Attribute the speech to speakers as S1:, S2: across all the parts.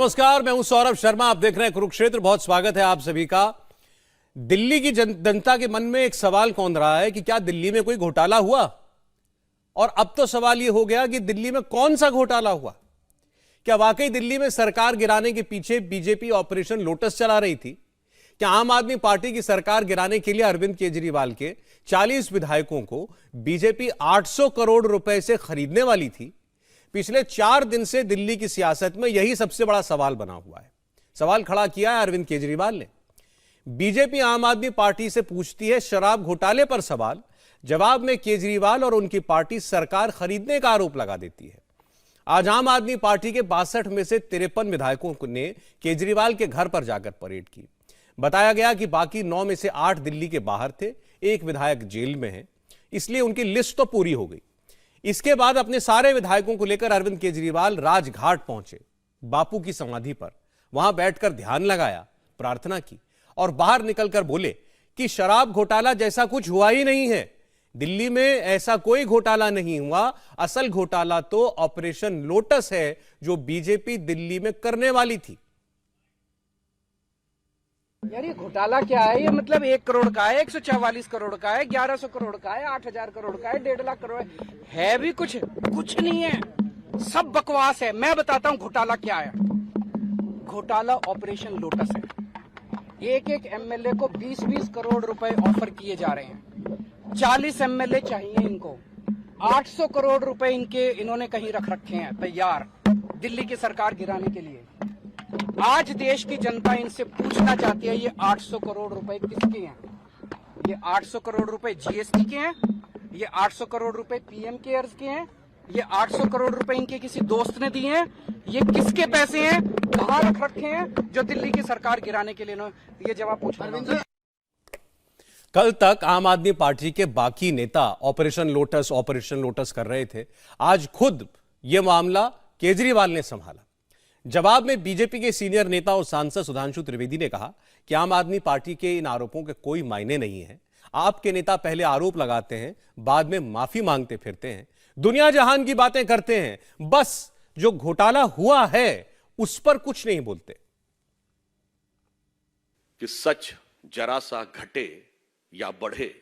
S1: नमस्कार, मैं हूं सौरभ शर्मा। आप देख रहे हैं कुरुक्षेत्र। बहुत स्वागत है आप सभी का। दिल्ली की जनता के मन में एक सवाल कौन रहा है कि क्या दिल्ली में कोई घोटाला हुआ। और अब तो सवाल यह हो गया कि दिल्ली में कौन सा घोटाला हुआ। क्या वाकई दिल्ली में सरकार गिराने के पीछे बीजेपी ऑपरेशन लोटस चला रही थी? क्या आम आदमी पार्टी की सरकार गिराने के लिए अरविंद केजरीवाल के 40 विधायकों को बीजेपी 800 करोड़ रुपए से खरीदने वाली थी? पिछले 4 दिन से दिल्ली की सियासत में यही सबसे बड़ा सवाल बना हुआ है। सवाल खड़ा किया है अरविंद केजरीवाल ने। बीजेपी आम आदमी पार्टी से पूछती है शराब घोटाले पर सवाल, जवाब में केजरीवाल और उनकी पार्टी सरकार खरीदने का आरोप लगा देती है। आज आम आदमी पार्टी के 62 में से 53 विधायकों ने केजरीवाल के घर पर जाकर परेड की। बताया गया कि बाकी 9 में से 8 दिल्ली के बाहर थे, एक विधायक जेल में है, इसलिए उनकी लिस्ट तो पूरी हो गई। इसके बाद अपने सारे विधायकों को लेकर अरविंद केजरीवाल राजघाट पहुंचे, बापू की समाधि पर। वहां बैठकर ध्यान लगाया, प्रार्थना की और बाहर निकलकर बोले कि शराब घोटाला जैसा कुछ हुआ ही नहीं है। दिल्ली में ऐसा कोई घोटाला नहीं हुआ। असल घोटाला तो ऑपरेशन लोटस है जो बीजेपी दिल्ली में करने वाली थी।
S2: यार ये घोटाला क्या है? ये मतलब 1 करोड़ का है, 144 करोड़ का है, 1100 करोड़ का है, 8000 करोड़ का है, 1.5 लाख करोड़ है भी कुछ नहीं है। सब बकवास है। मैं बताता हूँ घोटाला क्या है। घोटाला ऑपरेशन लोटस है। एक एमएलए को 20-20 करोड़ रुपए ऑफर किए जा रहे हैं। 40 एमएलए चाहिए इनको। 800 करोड़ रुपए इन्होंने कहीं रख रखे हैं तैयार दिल्ली की सरकार गिराने के लिए। आज देश की जनता इनसे पूछना चाहती है ये 800 करोड़ रुपए किसके हैं? ये 800 करोड़ रुपए जीएसटी के हैं, ये 800 करोड़ रुपए पीएम केयर्स के हैं, ये 800 करोड़ रुपए इनके किसी दोस्त ने दिए हैं। ये किसके पैसे हैं, कहां रख रखे हैं जो दिल्ली की सरकार गिराने के लिए? ये जवाब पूछना।
S1: कल तक आम आदमी पार्टी के बाकी नेता ऑपरेशन लोटस कर रहे थे। आज खुद यह मामला केजरीवाल ने संभाला। जवाब में बीजेपी के सीनियर नेता और सांसद सुधांशु त्रिवेदी ने कहा कि आम आदमी पार्टी के इन आरोपों के कोई मायने नहीं है। आपके नेता पहले आरोप लगाते हैं, बाद में माफी मांगते फिरते हैं, दुनिया जहान की बातें करते हैं, बस जो घोटाला हुआ है उस पर कुछ नहीं बोलते।
S3: कि सच जरा सा घटे या बढ़े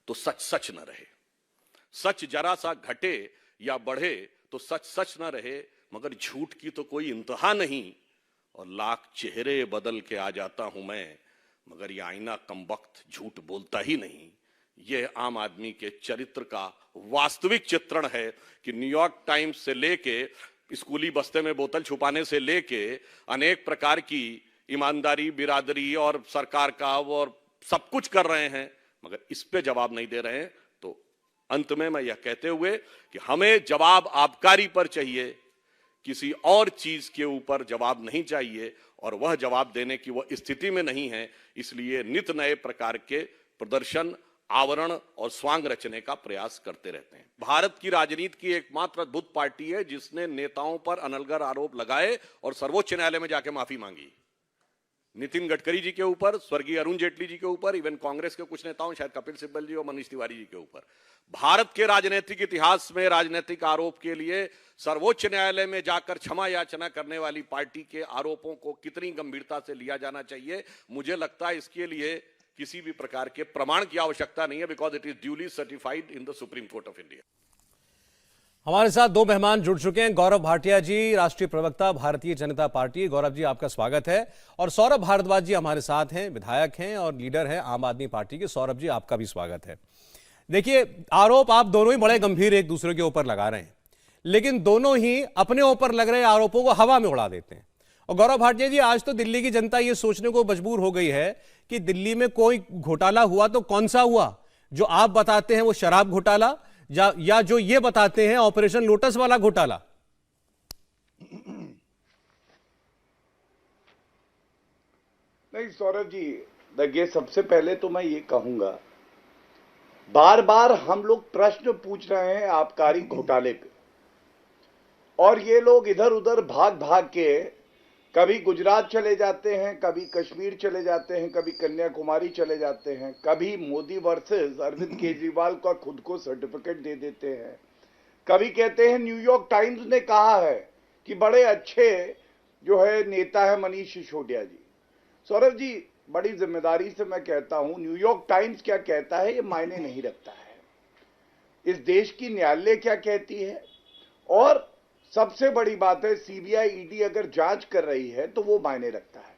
S3: तो सच सच न रहे। सच जरा सा घटे या बढ़े तो सच सच न रहे, मगर झूठ की तो कोई इंतहा नहीं। और लाख चेहरे बदल के आ जाता हूं मैं, मगर ये आईना कमबख्त झूठ बोलता ही नहीं। यह आम आदमी के चरित्र का वास्तविक चित्रण है कि न्यूयॉर्क टाइम्स से लेके स्कूली बस्ते में बोतल छुपाने से लेके अनेक प्रकार की ईमानदारी, बिरादरी और सरकार का और सब कुछ कर रहे हैं, मगर इस पे जवाब नहीं दे रहे हैं। तो अंत में मैं यह कहते हुए कि हमें जवाब आबकारी पर चाहिए, किसी और चीज के ऊपर जवाब नहीं चाहिए, और वह जवाब देने की वह स्थिति में नहीं है। इसलिए नित नए प्रकार के प्रदर्शन, आवरण और स्वांग रचने का प्रयास करते रहते हैं। भारत की राजनीति की एकमात्र अद्भुत पार्टी है जिसने नेताओं पर अनलगर आरोप लगाए और सर्वोच्च न्यायालय में जाके माफी मांगी। नितिन गडकरी जी के ऊपर, स्वर्गीय अरुण जेटली जी के ऊपर, इवन कांग्रेस के कुछ नेताओं, शायद कपिल सिब्बल जी और मनीष तिवारी जी के ऊपर। भारत के राजनीतिक इतिहास में राजनीतिक आरोप के लिए सर्वोच्च न्यायालय में जाकर क्षमा याचना करने वाली पार्टी के आरोपों को कितनी गंभीरता से लिया जाना चाहिए, मुझे लगता है इसके लिए किसी भी प्रकार के प्रमाण की आवश्यकता नहीं है, because it is duly certified in the supreme court of India.
S1: हमारे साथ 2 मेहमान जुड़ चुके हैं। गौरव भाटिया जी, राष्ट्रीय प्रवक्ता भारतीय जनता पार्टी। गौरव जी, आपका स्वागत है। और सौरभ भारद्वाज जी हमारे साथ हैं, विधायक हैं और लीडर हैं आम आदमी पार्टी के। सौरभ जी, आपका भी स्वागत है। देखिए, आरोप आप दोनों ही बड़े गंभीर एक दूसरे के ऊपर लगा रहे हैं, लेकिन दोनों ही अपने ऊपर लग रहे आरोपों को हवा में उड़ा देते हैं। और गौरव भाटिया जी, आज तो दिल्ली की जनता यह सोचने को मजबूर हो गई है कि दिल्ली में कोई घोटाला हुआ तो कौन सा हुआ। जो आप बताते हैं वो शराब घोटाला, या जो ये बताते हैं ऑपरेशन लोटस वाला घोटाला।
S4: नहीं सौरभ जी, देखिए, सबसे पहले तो मैं ये कहूंगा, बार बार हम लोग प्रश्न पूछ रहे हैं आबकारी घोटाले पे, और ये लोग इधर उधर भाग भाग के कभी गुजरात चले जाते हैं, कभी कश्मीर चले जाते हैं, कभी कन्याकुमारी चले जाते हैं, कभी मोदी वर्सेस अरविंद केजरीवाल का खुद को सर्टिफिकेट दे देते हैं, कभी कहते हैं न्यूयॉर्क टाइम्स ने कहा है कि बड़े अच्छे जो है नेता है मनीष सिसोदिया जी। सौरभ जी, बड़ी जिम्मेदारी से मैं कहता हूं, न्यूयॉर्क टाइम्स क्या कहता है ये मायने नहीं रखता है, इस देश की न्यायालय क्या कहती है, और सबसे बड़ी बात है सीबीआई ईडी अगर जांच कर रही है तो वो मायने रखता है।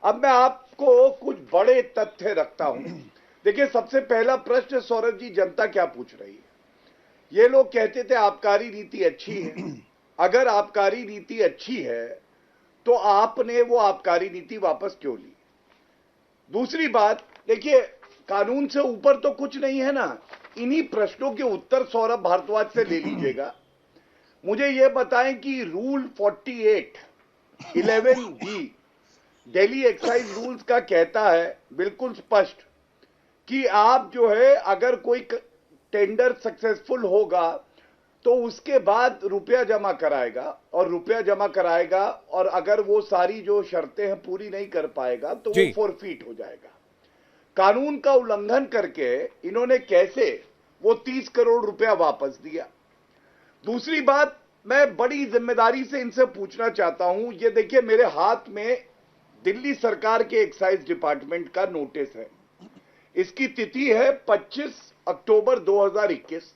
S4: अब मैं आपको कुछ बड़े तथ्य रखता हूं। देखिए, सबसे पहला प्रश्न सौरभ जी, जनता क्या पूछ रही है? ये लोग कहते थे आबकारी नीति अच्छी है। अगर आबकारी नीति अच्छी है तो आपने वो आबकारी नीति वापस क्यों ली? दूसरी बात, देखिए, कानून से ऊपर तो कुछ नहीं है ना। इन्हीं प्रश्नों के उत्तर सौरभ भारद्वाज से ले लीजिएगा। मुझे ये बताएं कि rule 48 11B Delhi excise rules का कहता है बिल्कुल स्पष्ट कि आप जो है अगर कोई टेंडर सक्सेसफुल होगा तो उसके बाद रुपया जमा कराएगा, और अगर वो सारी जो शर्तें हैं पूरी नहीं कर पाएगा तो वो फॉरफीट हो जाएगा। कानून का उल्लंघन करके इन्होंने कैसे वो 30 करोड़ रुपया वापस दिया? दूसरी बात, मैं बड़ी जिम्मेदारी से इनसे पूछना चाहता हूं, ये देखिए मेरे हाथ में दिल्ली सरकार के एक्साइज डिपार्टमेंट का नोटिस है। इसकी तिथि है 25 अक्टूबर 2021।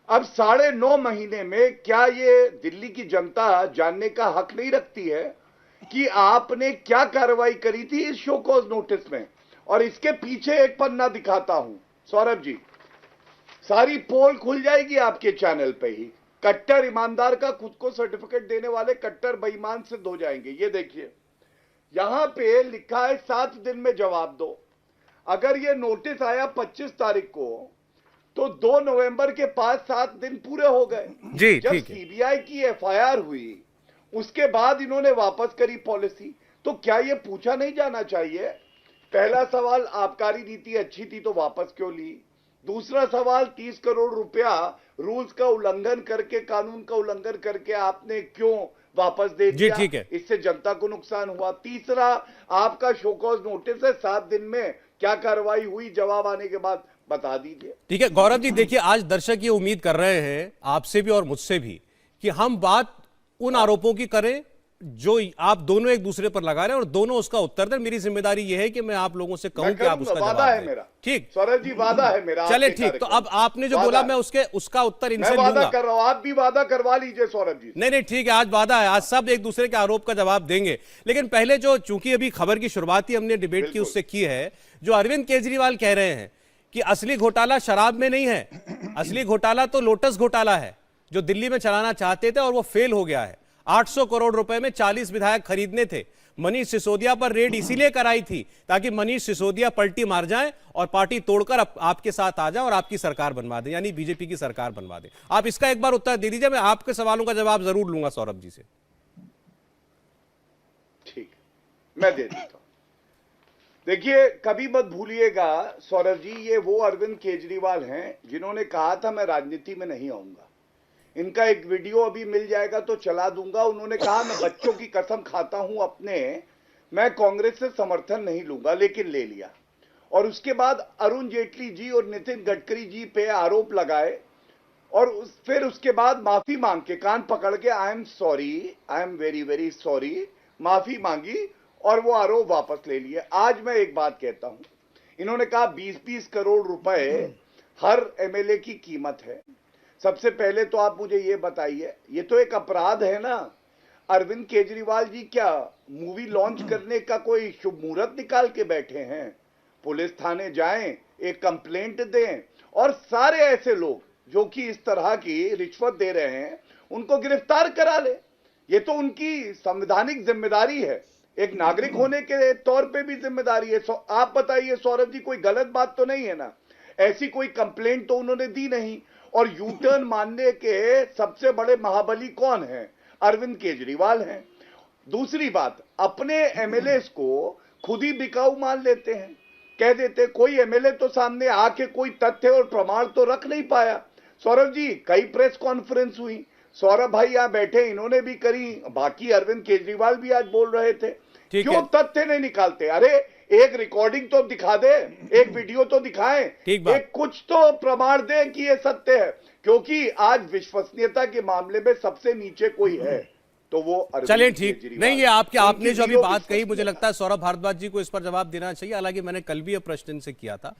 S4: अब 9.5 महीने में क्या ये दिल्ली की जनता जानने का हक नहीं रखती है कि आपने क्या कार्रवाई करी थी इस शो कॉज नोटिस में? और इसके पीछे एक पन्ना दिखाता हूं सौरभ जी, सारी पोल खुल जाएगी आपके चैनल पे ही। कट्टर ईमानदार का खुद को सर्टिफिकेट देने वाले कट्टर बेईमान सिद्ध हो जाएंगे। ये देखिए, यहां पे लिखा है 7 दिन में जवाब दो। अगर ये नोटिस आया 25 तारीख को तो 2 नवंबर के पास 7 दिन पूरे हो गए। जब सीबीआई की एफआईआर हुई उसके बाद इन्होंने वापस करी पॉलिसी, तो क्या ये पूछा नहीं जाना चाहिए? पहला सवाल, आबकारी नीति अच्छी थी तो वापस क्यों ली? दूसरा सवाल, 30 करोड़ रुपया रूल्स का उल्लंघन करके, कानून का उल्लंघन करके आपने क्यों वापस दे दिया?
S1: ठीक है,
S4: इससे जनता को नुकसान हुआ। तीसरा, आपका शोकॉज नोटिस है, 7 दिन में क्या कार्रवाई हुई? जवाब आने के बाद बता दीजिए।
S1: ठीक है गौरव जी, देखिए आज दर्शक ये उम्मीद कर रहे हैं आपसे भी और मुझसे भी कि हम बात उन आरोपों की करें जो आप दोनों एक दूसरे पर लगा रहे हैं और दोनों उसका उत्तर दें। मेरी जिम्मेदारी यह है कि मैं आप लोगों से कहूं कि आप उसका जवाब दें।
S4: मेरा
S1: ठीक
S4: सौरभ जी, वादा है मेरा।
S1: चले ठीक, तो अब आपने जो बोला मैं उसका उत्तर इनसे लूंगा।
S4: वादा कर रहा हूं, आप भी वादा करवा लीजिए सौरभ जी।
S1: नहीं ठीक है, आज वादा है, आज सब एक दूसरे के आरोप का जवाब देंगे। लेकिन पहले जो, चूंकि अभी खबर की शुरुआत ही हमने डिबेट की उससे की है, जो अरविंद केजरीवाल कह रहे हैं कि असली घोटाला शराब में नहीं है, असली घोटाला तो लोटस घोटाला है जो दिल्ली में चलाना चाहते थे और वो फेल हो गया है। 800 करोड़ रुपए में 40 विधायक खरीदने थे। मनीष सिसोदिया पर रेड इसीलिए कराई थी ताकि मनीष सिसोदिया पलटी मार जाए और पार्टी तोड़कर आपके साथ आ जाए और आपकी सरकार बनवा दे, यानी बीजेपी की सरकार बनवा दे। आप इसका एक बार उत्तर दे दीजिए, मैं आपके सवालों का जवाब जरूर लूंगा सौरभ जी से।
S4: ठीक, मैं दे देता हूं। देखिए, कभी मत भूलिएगा सौरभ जी, ये वो अरविंद केजरीवाल हैं जिन्होंने कहा था मैं राजनीति में नहीं आऊंगा। इनका एक वीडियो अभी मिल जाएगा तो चला दूंगा। उन्होंने कहा मैं बच्चों की कसम खाता हूं अपने, मैं कांग्रेस से समर्थन नहीं लूंगा, लेकिन ले लिया। और उसके बाद अरुण जेटली जी और नितिन गडकरी जी पे आरोप लगाए और फिर उसके बाद माफी मांग के, कान पकड़ के I am sorry, I am very very sorry, माफी मांगी और वो आरोप वापस ले लिए। आज मैं एक बात कहता हूं, इन्होंने कहा 20-20 करोड़ रुपए हर एमएलए की कीमत है। सबसे पहले तो आप मुझे ये बताइए, ये तो एक अपराध है ना। अरविंद केजरीवाल जी क्या मूवी लॉन्च करने का कोई शुभ मुहूर्त निकाल के बैठे हैं? पुलिस थाने जाएं, एक कंप्लेंट दें और सारे ऐसे लोग जो कि इस तरह की रिश्वत दे रहे हैं उनको गिरफ्तार करा ले। ये तो उनकी संवैधानिक जिम्मेदारी है, एक नागरिक होने के तौर पे भी जिम्मेदारी है। आप बताइए सौरभ जी, कोई गलत बात तो नहीं है ना? ऐसी कोई कंप्लेंट तो उन्होंने दी नहीं। और यू टर्न मानने के सबसे बड़े महाबली कौन है? अरविंद केजरीवाल हैं। दूसरी बात, अपने एमएलए को खुद ही बिकाऊ मान लेते हैं, कह देते कोई एमएलए तो सामने आके कोई तथ्य और प्रमाण तो रख नहीं पाया। सौरभ जी, कई प्रेस कॉन्फ्रेंस हुई, सौरभ भाई यहां बैठे इन्होंने भी करी, बाकी अरविंद केजरीवाल भी आज बोल रहे थे, क्यों तथ्य नहीं निकालते? अरे एक रिकॉर्डिंग तो दिखा दे, एक वीडियो तो दिखाएं, एक कुछ तो प्रमाण दे कि ये सत्य है, क्योंकि आज विश्वसनीयता के मामले में सबसे नीचे कोई है तो वो अरविंद
S1: चलिए ठीक
S4: केजरीवाल।
S1: नहीं, ये आपने
S4: उनकी
S1: जो अभी
S4: zero
S1: बात कही, मुझे
S4: विश्वसनीयता।
S1: लगता है सौरभ भारद्वाज जी को इस पर जवाब देना चाहिए। हालांकि मैंने कल भी ये प्रश्न इनसे किया था।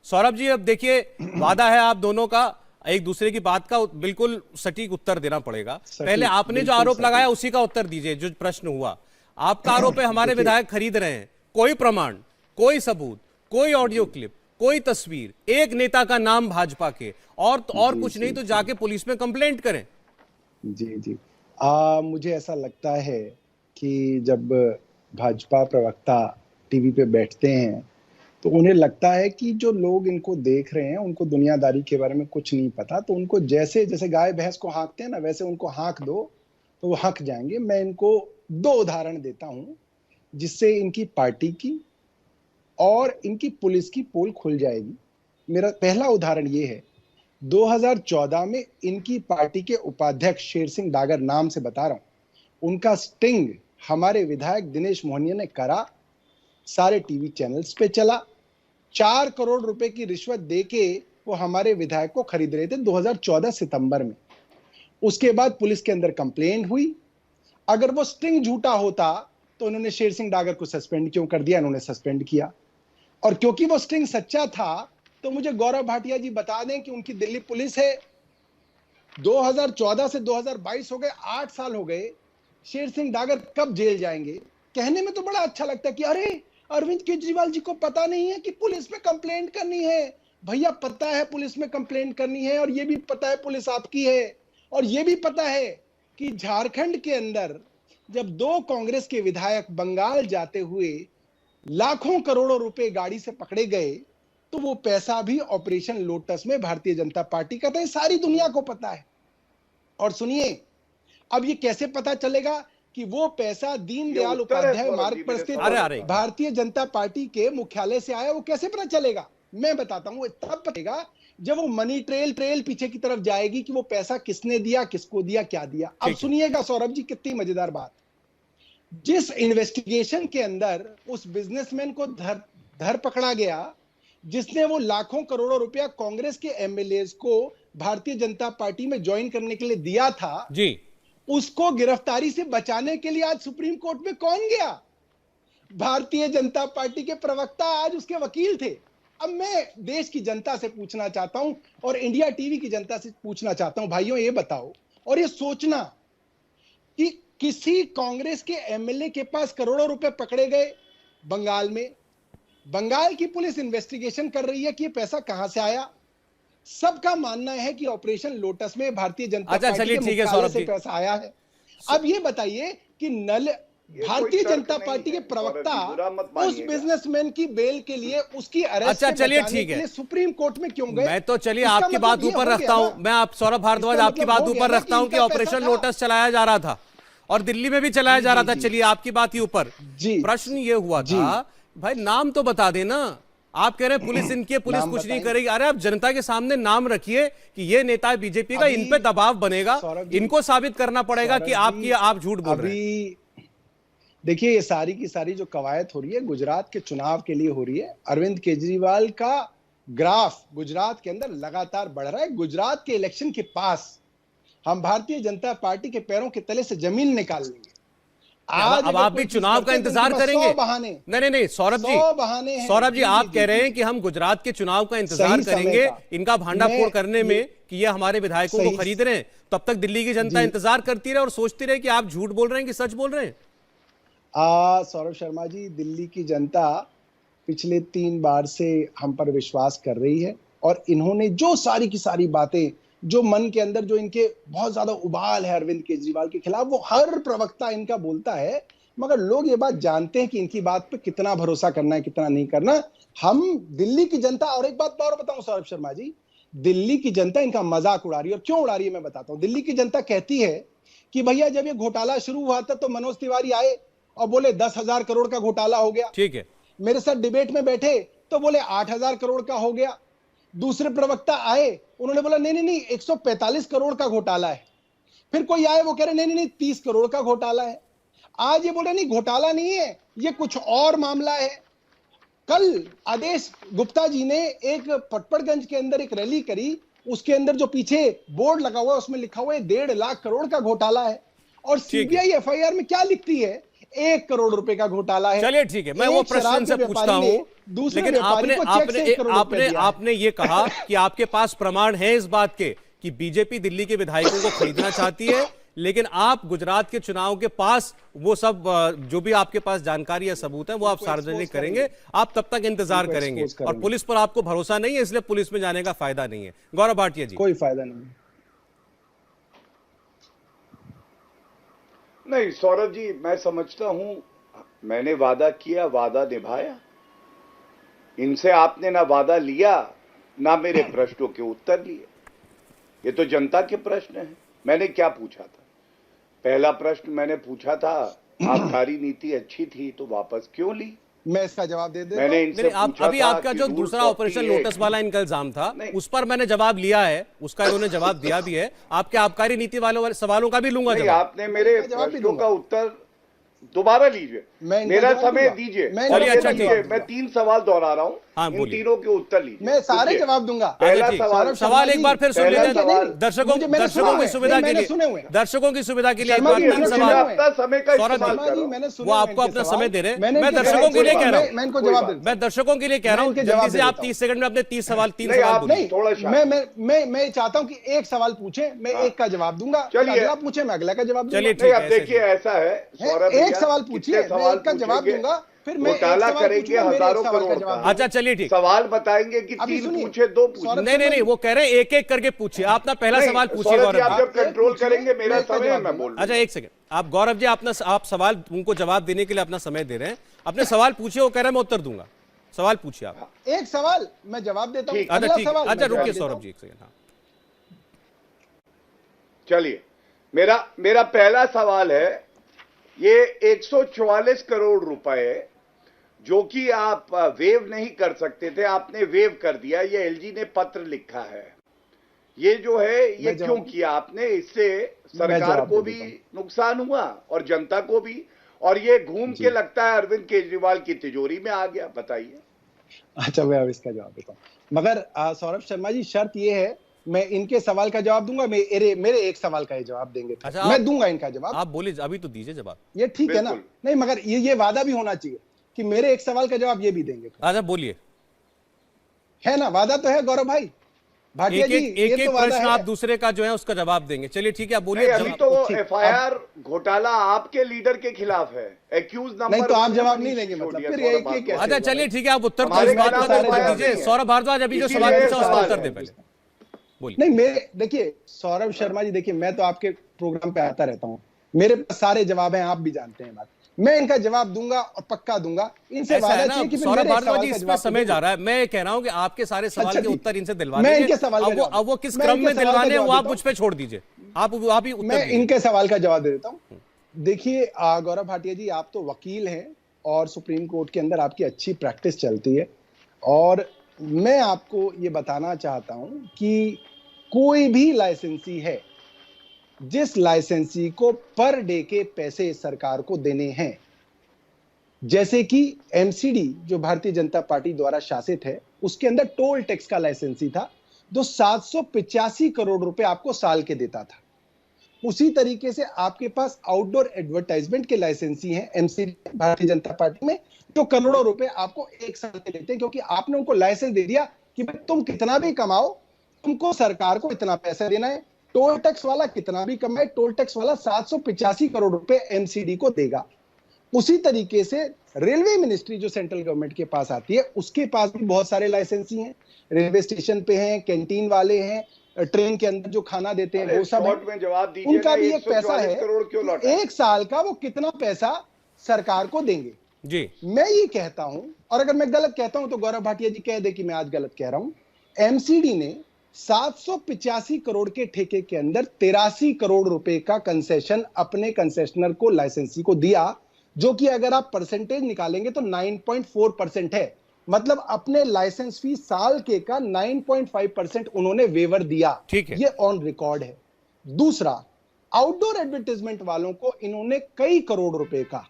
S1: सौरभ जी, अब देखिए, वादा है आप दोनों का, एक दूसरे की बात का बिल्कुल सटीक उत्तर देना पड़ेगा। पहले आपने जो आरोप लगाया उसी का उत्तर दीजिए। जो प्रश्न हुआ, आपका आरोप है हमारे विधायक खरीद रहे हैं, कोई प्रमाण, कोई सबूत, कोई ऑडियो क्लिप, कोई तस्वीर, एक नेता का नाम भाजपा के, और कुछ नहीं तो जाके पुलिस में कंप्लेंट करें।
S5: जी जी, मुझे ऐसा लगता है कि जब भाजपा प्रवक्ता टीवी पे बैठते हैं तो उन्हें लगता है कि जो लोग इनको देख रहे हैं उनको दुनियादारी के बारे में कुछ नहीं पता, तो उनको जैसे जैसे गाय भैंस को हाँकते हैं ना, वैसे उनको हाँक दो तो वो हाँक जाएंगे। मैं इनको 2 उदाहरण देता हूं जिससे इनकी पार्टी की और इनकी पुलिस की पोल खुल जाएगी। मेरा पहला उदाहरण ये है, 2014 में इनकी पार्टी के उपाध्यक्ष शेर सिंह डागर, नाम से बता रहा हूं, उनका स्टिंग हमारे विधायक दिनेश मोहनिया ने करा, सारे टीवी चैनल्स पे चला। 4 करोड़ रुपए की रिश्वत देके वो हमारे विधायक को खरीद रहे थे 2014 सितंबर में। उसके बाद पुलिस के अंदर कंप्लेंट हुई। अगर वो स्टिंग झूठा होता तो उन्होंने शेर सिंह डागर को सस्पेंड क्यों कर दिया? इन्होंने सस्पेंड किया। और क्योंकि वो स्टिंग सच्चा था तो मुझे गौरव भाटिया जी बता दें कि उनकी दिल्ली पुलिस है, 2014 से 2022 हो गए, 8 साल हो गए। शेर सिंह डागर कब जेल जाएंगे? कहने में तो बड़ा अच्छा लगता है कि अरे अरविंद केजरीवाल जी को पता नहीं है कि पुलिस में कंप्लेंट करनी है। भैया, पता है पुलिस में कंप्लेंट करनी है, और ये भी पता है पुलिस आपकी है, और ये भी पता है कि झारखंड के अंदर जब 2 कांग्रेस के विधायक बंगाल जाते हुए लाखों करोड़ों रुपए गाड़ी से पकड़े गए तो वो पैसा भी ऑपरेशन लोटस में भारतीय जनता पार्टी का था। ये सारी दुनिया को पता है। और सुनिए, अब ये कैसे पता चलेगा कि वो पैसा दीनदयाल उपाध्याय मार्ग पर स्थित भारतीय जनता पार्टी के मुख्यालय से आया? वो कैसे पता चलेगा? मैं बताता हूं, वो तब पतेगा जब वो मनी ट्रेल पीछे की तरफ जाएगी कि वो पैसा किसने दिया, किसको दिया, क्या दिया। अब सुनिएगा सौरभ जी, कितनी मजेदार बात। जिस इन्वेस्टिगेशन के अंदर उस बिजनेसमैन को धर पकड़ा गया जिसने वो लाखों करोड़ों रुपया कांग्रेस के एमएलए को भारतीय जनता पार्टी में ज्वाइन करने के लिए दिया था
S1: जी,
S5: उसको गिरफ्तारी से बचाने के लिए आज सुप्रीम कोर्ट में कौन गया? भारतीय जनता पार्टी के प्रवक्ता आज उसके वकील थे। अब मैं देश की जनता से पूछना चाहता हूं और इंडिया टीवी की जनता से पूछना चाहता हूं, भाइयों ये बताओ और ये सोचना कि किसी कांग्रेस के एमएलए के पास करोड़ों रुपए पकड़े गए बंगाल में, बंगाल की पुलिस इन्वेस्टिगेशन कर रही है कि ये पैसा कहां से आया। सबका मानना है कि ऑपरेशन लोटस में भारतीय जनता पार्टी के मुख्यालय से पैसा आया है। अब ये बताइए कि भारतीय जनता पार्टी के प्रवक्ता उस बिजनेसमैन की बेल के लिए उसकी अरेस्ट
S1: अच्छा, चलिए ठीक है,
S5: सुप्रीम कोर्ट में क्यों गए?
S1: मैं तो चलिए आपकी बात ऊपर रखता हूं, मैं आप सौरभ भारद्वाज आपकी बात ऊपर रखता हूं कि ऑपरेशन लोटस चलाया जा रहा था और दिल्ली में भी चलाया जा रहा था। चलिए आपकी बात ही ऊपर। प्रश्न ये हुआ था, भाई नाम तो बता देना। आप कह रहे हैं पुलिस इनकी, पुलिस कुछ नहीं करेगी। अरे आप जनता के सामने नाम रखिए कि ये नेता बीजेपी का, इन पे दबाव बनेगा, इनको साबित करना पड़ेगा कि आप झूठ बोल रहे हैं।
S5: देखिए, ये सारी की सारी जो कवायद हो रही है गुजरात के चुनाव के लिए हो रही है। अरविंद केजरीवाल का ग्राफ गुजरात के अंदर लगातार बढ़ रहा है। गुजरात के इलेक्शन के पास हम भारतीय जनता पार्टी के पैरों के तले से जमीन निकाल लेंगे।
S1: आज अब आप भी चुनाव का इंतजार करेंगे? नहीं सौरभ जी, आप कह रहे हैं कि हम गुजरात के चुनाव का इंतजार करेंगे इनका भांडाफोड़ करने में कि ये हमारे विधायकों को खरीद रहे हैं। तब तक दिल्ली की जनता इंतजार करती रहे और सोचती रहे कि आप झूठ बोल रहे हैं कि सच बोल रहे हैं।
S5: सौरभ शर्मा जी, दिल्ली की जनता पिछले 3 बार से हम पर विश्वास कर रही है और इन्होंने जो सारी की सारी बातें जो मन के अंदर जो इनके बहुत ज्यादा उबाल है अरविंद केजरीवाल के खिलाफ, वो हर प्रवक्ता इनका बोलता है, मगर लोग ये बात जानते हैं कि इनकी बात पे कितना भरोसा करना है, कितना नहीं करना। हम दिल्ली की जनता, और एक बात और बताऊं सौरभ शर्मा जी, दिल्ली की जनता इनका मजाक उड़ा रही है। और क्यों उड़ा रही है मैं बताता हूं। दिल्ली की जनता कहती है कि भैया जब ये घोटाला शुरू हुआ था तो मनोज तिवारी आए और बोले 10,000 करोड़ का घोटाला हो गया।
S1: ठीक है,
S5: मेरे साथ डिबेट में बैठे तो बोले 8,000 करोड़ का हो गया। दूसरे प्रवक्ता आए, उन्होंने बोला नहीं 145 करोड़ का घोटाला है। फिर कोई आए, वो कह रहे नहीं 30 करोड़ का घोटाला है। आज ये बोले नहीं घोटाला नहीं है, ये कुछ और मामला है। कल आदेश गुप्ता जी ने एक पटपड़गंज के अंदर एक रैली करी, उसके अंदर जो पीछे बोर्ड लगा हुआ है उसमें लिखा हुआ है 1.5 लाख करोड़ का घोटाला है। और
S1: ठीक है।
S5: सीबीआई एफआईआर में क्या लिखती है? 1 करोड़ रुपए का घोटाला है।
S1: चलिए ठीक है, मैं वो
S5: एक
S1: प्रश्न
S5: शराब
S1: से
S5: के
S1: पूछता
S5: व्यापारी ने
S1: हूं,
S5: दूसरे
S1: लेकिन
S5: व्यापारी
S1: आपने
S5: को चेक से 1 करोड़ रुपए
S1: आपने
S5: दिया है।
S1: आपने ये कहा कि आपके पास प्रमाण है इस बात के कि बीजेपी दिल्ली के विधायकों को खरीदना चाहती है, लेकिन आप गुजरात के चुनाव के पास वो सब जो भी आपके पास जानकारी या सबूत है वो आप सार्वजनिक करेंगे। आप तब तक इंतजार
S5: उनको
S1: करेंगे
S5: expose
S1: और
S5: करेंगे।
S1: पुलिस पर आपको भरोसा नहीं है, इसलिए पुलिस में जाने का फायदा नहीं है। गौरव भाटिया जी।
S5: कोई फायदा नहीं।
S4: नहीं सौरभ जी, मैं समझता हूं मैंने वादा किया, वादा निभाया। इनसे आपने ना वादा लिया ना मेरे प्रश्नों के उत्तर लिए। ये तो जनता के प्रश्न हैं। मैंने क्या पूछा था? पहला प्रश्न मैंने पूछा था आबकारी नीति अच्छी थी तो वापस क्यों ली?
S5: मैं इसका जवाब दे देता
S4: मैंने
S5: हूं।
S4: इनसे
S1: नहीं, आप
S4: पूछा
S1: अभी
S4: था
S1: आपका
S4: कि
S1: जो
S4: रूल
S1: दूसरा
S4: 48
S1: ऑपरेशन लोटस वाला इनका इल्जाम था,
S4: नहीं।
S1: उस पर मैंने जवाब लिया है, उसका इन्होंने जवाब दिया भी है। आपके आबकारी नीति वाले सवालों का भी लूंगा
S4: नहीं,
S1: जवाब।
S4: आपने मेरे
S5: मैं जवाब भी
S4: प्रश्नों
S5: दूंगा।
S4: का उत्तर दोबारा लीजिए।
S5: मैं इनका
S4: मेरा
S5: जवाब
S4: समय
S5: दूंगा।
S4: दीजिए।
S5: मैं
S1: चलिए,
S5: इनका
S1: अच्छा,
S5: जवाब
S1: ठीक है।
S5: दूंगा।
S4: मैं 3 सवाल दोहरा रहा
S1: हाँ,
S4: हूं, इन
S1: बोलिए।
S4: तीनों के उत्तर लीजिए।
S5: मैं सारे
S4: पूछिए।
S5: जवाब दूंगा।
S4: पहला
S1: अच्छा, ठीक।
S4: सवाल-
S1: सवाल एक बार फिर सुन
S4: पहला
S1: लेते हैं
S4: सवाल-
S1: दर्शकों
S5: मुझे मैंने
S1: दर्शकों
S5: सुना
S1: की
S5: है,
S1: सुविधा के
S5: मैंने सुने हुए
S1: लिए,
S5: हैं।
S1: दर्शकों की सुविधा के लिए एक
S5: शर्मा
S1: बार
S5: जी,
S1: तीन
S5: मैंने
S1: सवाल।
S5: सुने हुए हैं।
S4: अपना समय का
S1: सौरभ
S4: इस्तेमाल
S1: जी,
S4: कर रहा हूं।
S5: मैंने सुने
S1: वो
S5: हुए
S1: आपको
S5: इनके
S1: अपना
S5: सवाल।
S1: समय दे रहे हैं।
S5: मैंने
S1: मैं
S5: इनके
S1: दर्शकों के लिए
S5: जवाब
S1: कह रहा हूं।
S5: मैं इनको
S4: कोई
S5: जवाब
S4: बात
S5: देता हूं।
S1: मैं दर्शकों के लिए कह रहा हूं,
S5: मैं इनके
S1: जल्दी
S5: जवाब
S1: से
S5: दे
S1: आप
S5: देता
S1: 30 सेकंड में अपने 30 सवाल
S4: नहीं,
S1: बोलिए।
S4: आप
S5: नहीं,
S4: थोड़ा शांत।
S5: मैं चाहता हूं कि एक सवाल पूछे, मैं
S4: हाँ।
S5: एक का जवाब दूंगा, फिर
S4: चलिए।
S5: अगला पूछे, मैं अगला का जवाब दूंगा।
S1: चलिए,
S4: नहीं,
S1: ठीक
S4: अब
S1: है,
S4: देखिए
S1: ऐसे
S4: ऐसा है सौरभ
S5: एक
S4: भैया,
S5: सवाल
S4: कितने
S5: पूछिए, मैं
S4: सवाल
S5: एक का जवाब
S4: पूछेंगे?
S5: दूंगा, फिर मैं एक
S4: घोटाला
S5: सवाल
S4: करेंगे
S5: पूछूंगा, मेरे एक
S4: हजारों
S5: सवाल का
S4: करोड़
S5: जवाब
S4: का।
S5: दूंगा।
S1: अच्छा, चलिए, ठीक।
S4: सवाल बताएंगे कि
S5: अभी
S4: 3
S5: सुनिए।
S4: पूछे 2 पूछे?
S5: सौरभ
S1: नहीं, वो कह रहे हैं एक एक करके पूछिए। आप ना पहला
S4: नहीं,
S1: सवाल पूछिए
S4: सौरभ जी,
S1: गौरव
S4: आप
S1: जी।
S4: जब कंट्रोल
S5: पूछिए,
S4: करेंगे मेरा
S5: मैं इसका
S4: समय
S5: जवाब
S4: मैं
S5: दूंगा।
S4: बोल
S1: अच्छा, एक सेकंड। आप गौरव जी अपना आप सवाल उनको जवाब देने के लिए अपना समय दे रहे हैं। अपने सवाल पूछिए, वो कह रहे हैं मैं उत्तर दूंगा। सवाल पूछिए आप।
S5: एक सवाल मैं जवाब देता हूं,
S4: ठीक।
S1: अच्छा,
S5: अगला
S1: ठीक है।
S5: सवाल
S1: अच्छा,
S5: मैं जवाब
S1: रुकिए
S5: देता
S1: सौरभ
S5: हूं।
S1: जी, एक सेकंड। हाँ,
S4: चलिए, मेरा पहला सवाल है, ये 144 करोड़ रुपए जो कि आप वेव नहीं कर सकते थे, आपने वेव कर दिया। ये एलजी ने पत्र लिखा है। ये जो है ये
S5: मैं
S4: क्यों
S5: जवाब-
S4: किया आपने? इससे सरकार
S5: जवाब
S4: को
S5: दे
S4: भी
S5: देता हूं।
S4: नुकसान हुआ और जनता को भी, और ये घूम के लगता है अरविंद केजरीवाल की तिजोरी में आ गया। बताइए।
S5: अच्छा, मैं अब इसका जवाब देता हूं। मगर सौरभ शर्मा जी, शर्त ये है, मैं इनके सवाल का जवाब दूंगा, मेरे एक सवाल का ही जवाब देंगे।
S1: अच्छा,
S5: मैं
S1: आप-
S5: दूंगा इनका जवाब।
S1: आप बोलिए, अभी तो दीजिए जवाब।
S5: ये ठीक है ना?
S4: बिल्कुल।
S5: नहीं, मगर ये वादा भी होना चाहिए कि मेरे एक सवाल का जवाब ये भी देंगे।
S1: अच्छा, बोलिए।
S5: है ना? वादा तो है गौरव भाई, भाटिया
S1: एक
S5: जी,
S1: एक
S5: ये तो वादा
S1: प्रश्न
S5: है।
S1: आप दूसरे का जो है उसका जवाब देंगे। चलिए, ठीक है, आप बोलिए।
S4: नहीं, अभी
S1: जवाब-
S4: तो वो
S5: ठीक,
S4: एफआईआर घोटाला आपके लीडर के खिलाफ है। एक्यूज नंबर
S5: नहीं, तो आप
S4: 1
S5: जवाब
S4: मनीष
S5: नहीं लेंगे, मतलब
S4: सिसोदिया,
S5: फिर
S4: सौरभ
S5: एक- एक
S4: भारद्वाज।
S5: कैसे?
S1: अच्छा, चलिए, ठीक है, आप उत्तर तो
S4: हमारे
S1: इस बात
S4: खिलाफ
S1: का उत्तर
S4: एफआईआर
S1: दीजिए।
S4: नहीं है।
S1: सौरभ भारद्वाज अभी जो
S4: इसीलिए
S1: सवाल पूछा उसका
S4: सवाल
S1: उत्तर
S4: है।
S1: दे पहले। बोलिए।
S5: नहीं, मेरे देखिए सौरभ शर्मा जी, देखिए मैं तो आपके प्रोग्राम पे आता रहता हूं, मेरे पास सारे जवाब हैं, आप भी जानते हैं बात। मैं इनका जवाब दूंगा और पक्का दूंगा। इनसे
S1: ऐसा
S5: वादा
S1: है ना,
S5: चाहिए कि फिर
S1: सौरभ
S5: मेरे एक
S1: भारद्वाज
S5: सवाल
S1: जी,
S5: का
S1: इस पे
S5: जवाब
S1: समय
S5: देंगे।
S1: जा रहा है। मैं कह रहा हूं कि आपके सारे सवाल
S5: अच्छा,
S1: के
S5: ठीक।
S1: उत्तर इनसे दिलवा
S5: मैं
S1: देंगे।
S5: इनके सवाल का जवाब
S1: अब वो किस
S5: मैं
S1: क्रम
S5: इनके
S1: में
S5: सवाल का
S1: दिलवाने हैं,
S5: जवाब
S1: वो आप
S5: देता
S1: मुझ पे छोड़ दीजिए। आप ही उत्तर
S5: मैं
S1: दीजिए।
S5: इनके सवाल का जवाब दे देता हूं। देखिए गौरव भाटिया जी, आप तो वकील हैं और सुप्रीम कोर्ट के अंदर आपकी अच्छी प्रैक्टिस चलती है, और मैं आपको ये बताना चाहता हूं कि कोई भी लाइसेंसी है, जिस लाइसेंसी को पर डे के पैसे सरकार को देने हैं, जैसे कि एमसीडी जो भारतीय जनता पार्टी द्वारा शासित है, उसके अंदर टोल टैक्स का लाइसेंसी था जो 785 करोड़ रुपए आपको साल के देता था। उसी तरीके से आपके पास आउटडोर एडवर्टाइजमेंट के लाइसेंसी हैं एमसीडी भारतीय जनता पार्टी में, जो करोड़ों रुपए आपको एक साल के देते हैं, क्योंकि आपने उनको लाइसेंस दे दिया कि भाई तुम कितना भी कमाओ, तुमको सरकार को इतना पैसा देना है। टोल टैक्स वाला कितना भी कमाए, टोल टैक्स वाला 785 करोड़ रुपए एमसीडी को देगा। उसी तरीके से रेलवे मिनिस्ट्री जो सेंट्रल गवर्नमेंट के पास आती है, उसके पास भी बहुत सारे लाइसेंसी हैं। रेलवे स्टेशन पे हैं, कैंटीन वाले हैं, ट्रेन के अंदर जो खाना देते हैं वो सब
S4: शॉर्ट
S5: है।
S4: में जवाब दीजिए
S5: उनका
S4: ना,
S5: भी एक पैसा
S4: 144
S5: है
S4: करोड़ क्यों
S5: कि
S4: लौटा?
S5: एक साल का वो कितना पैसा सरकार को देंगे।
S1: जी,
S5: मैं ये कहता हूं, और अगर मैं गलत कहता हूं तो गौरव भाटिया जी कह दे कि मैं आज गलत कह रहा हूं। एमसीडी ने 785 करोड़ के ठेके के अंदर 83 करोड़ रुपए का कंसेशन अपने कंसेशनर को, लाइसेंसी को दिया, जो कि अगर आप परसेंटेज निकालेंगे तो 9.4% है। मतलब अपने लाइसेंस फी साल के का 9.5% उन्होंने वेवर दिया।
S1: ठीक है।
S5: ये ऑन रिकॉर्ड है। दूसरा, आउटडोर एडवर्टाइजमेंट वालों को इन्होंने कई करोड़ रुपए का,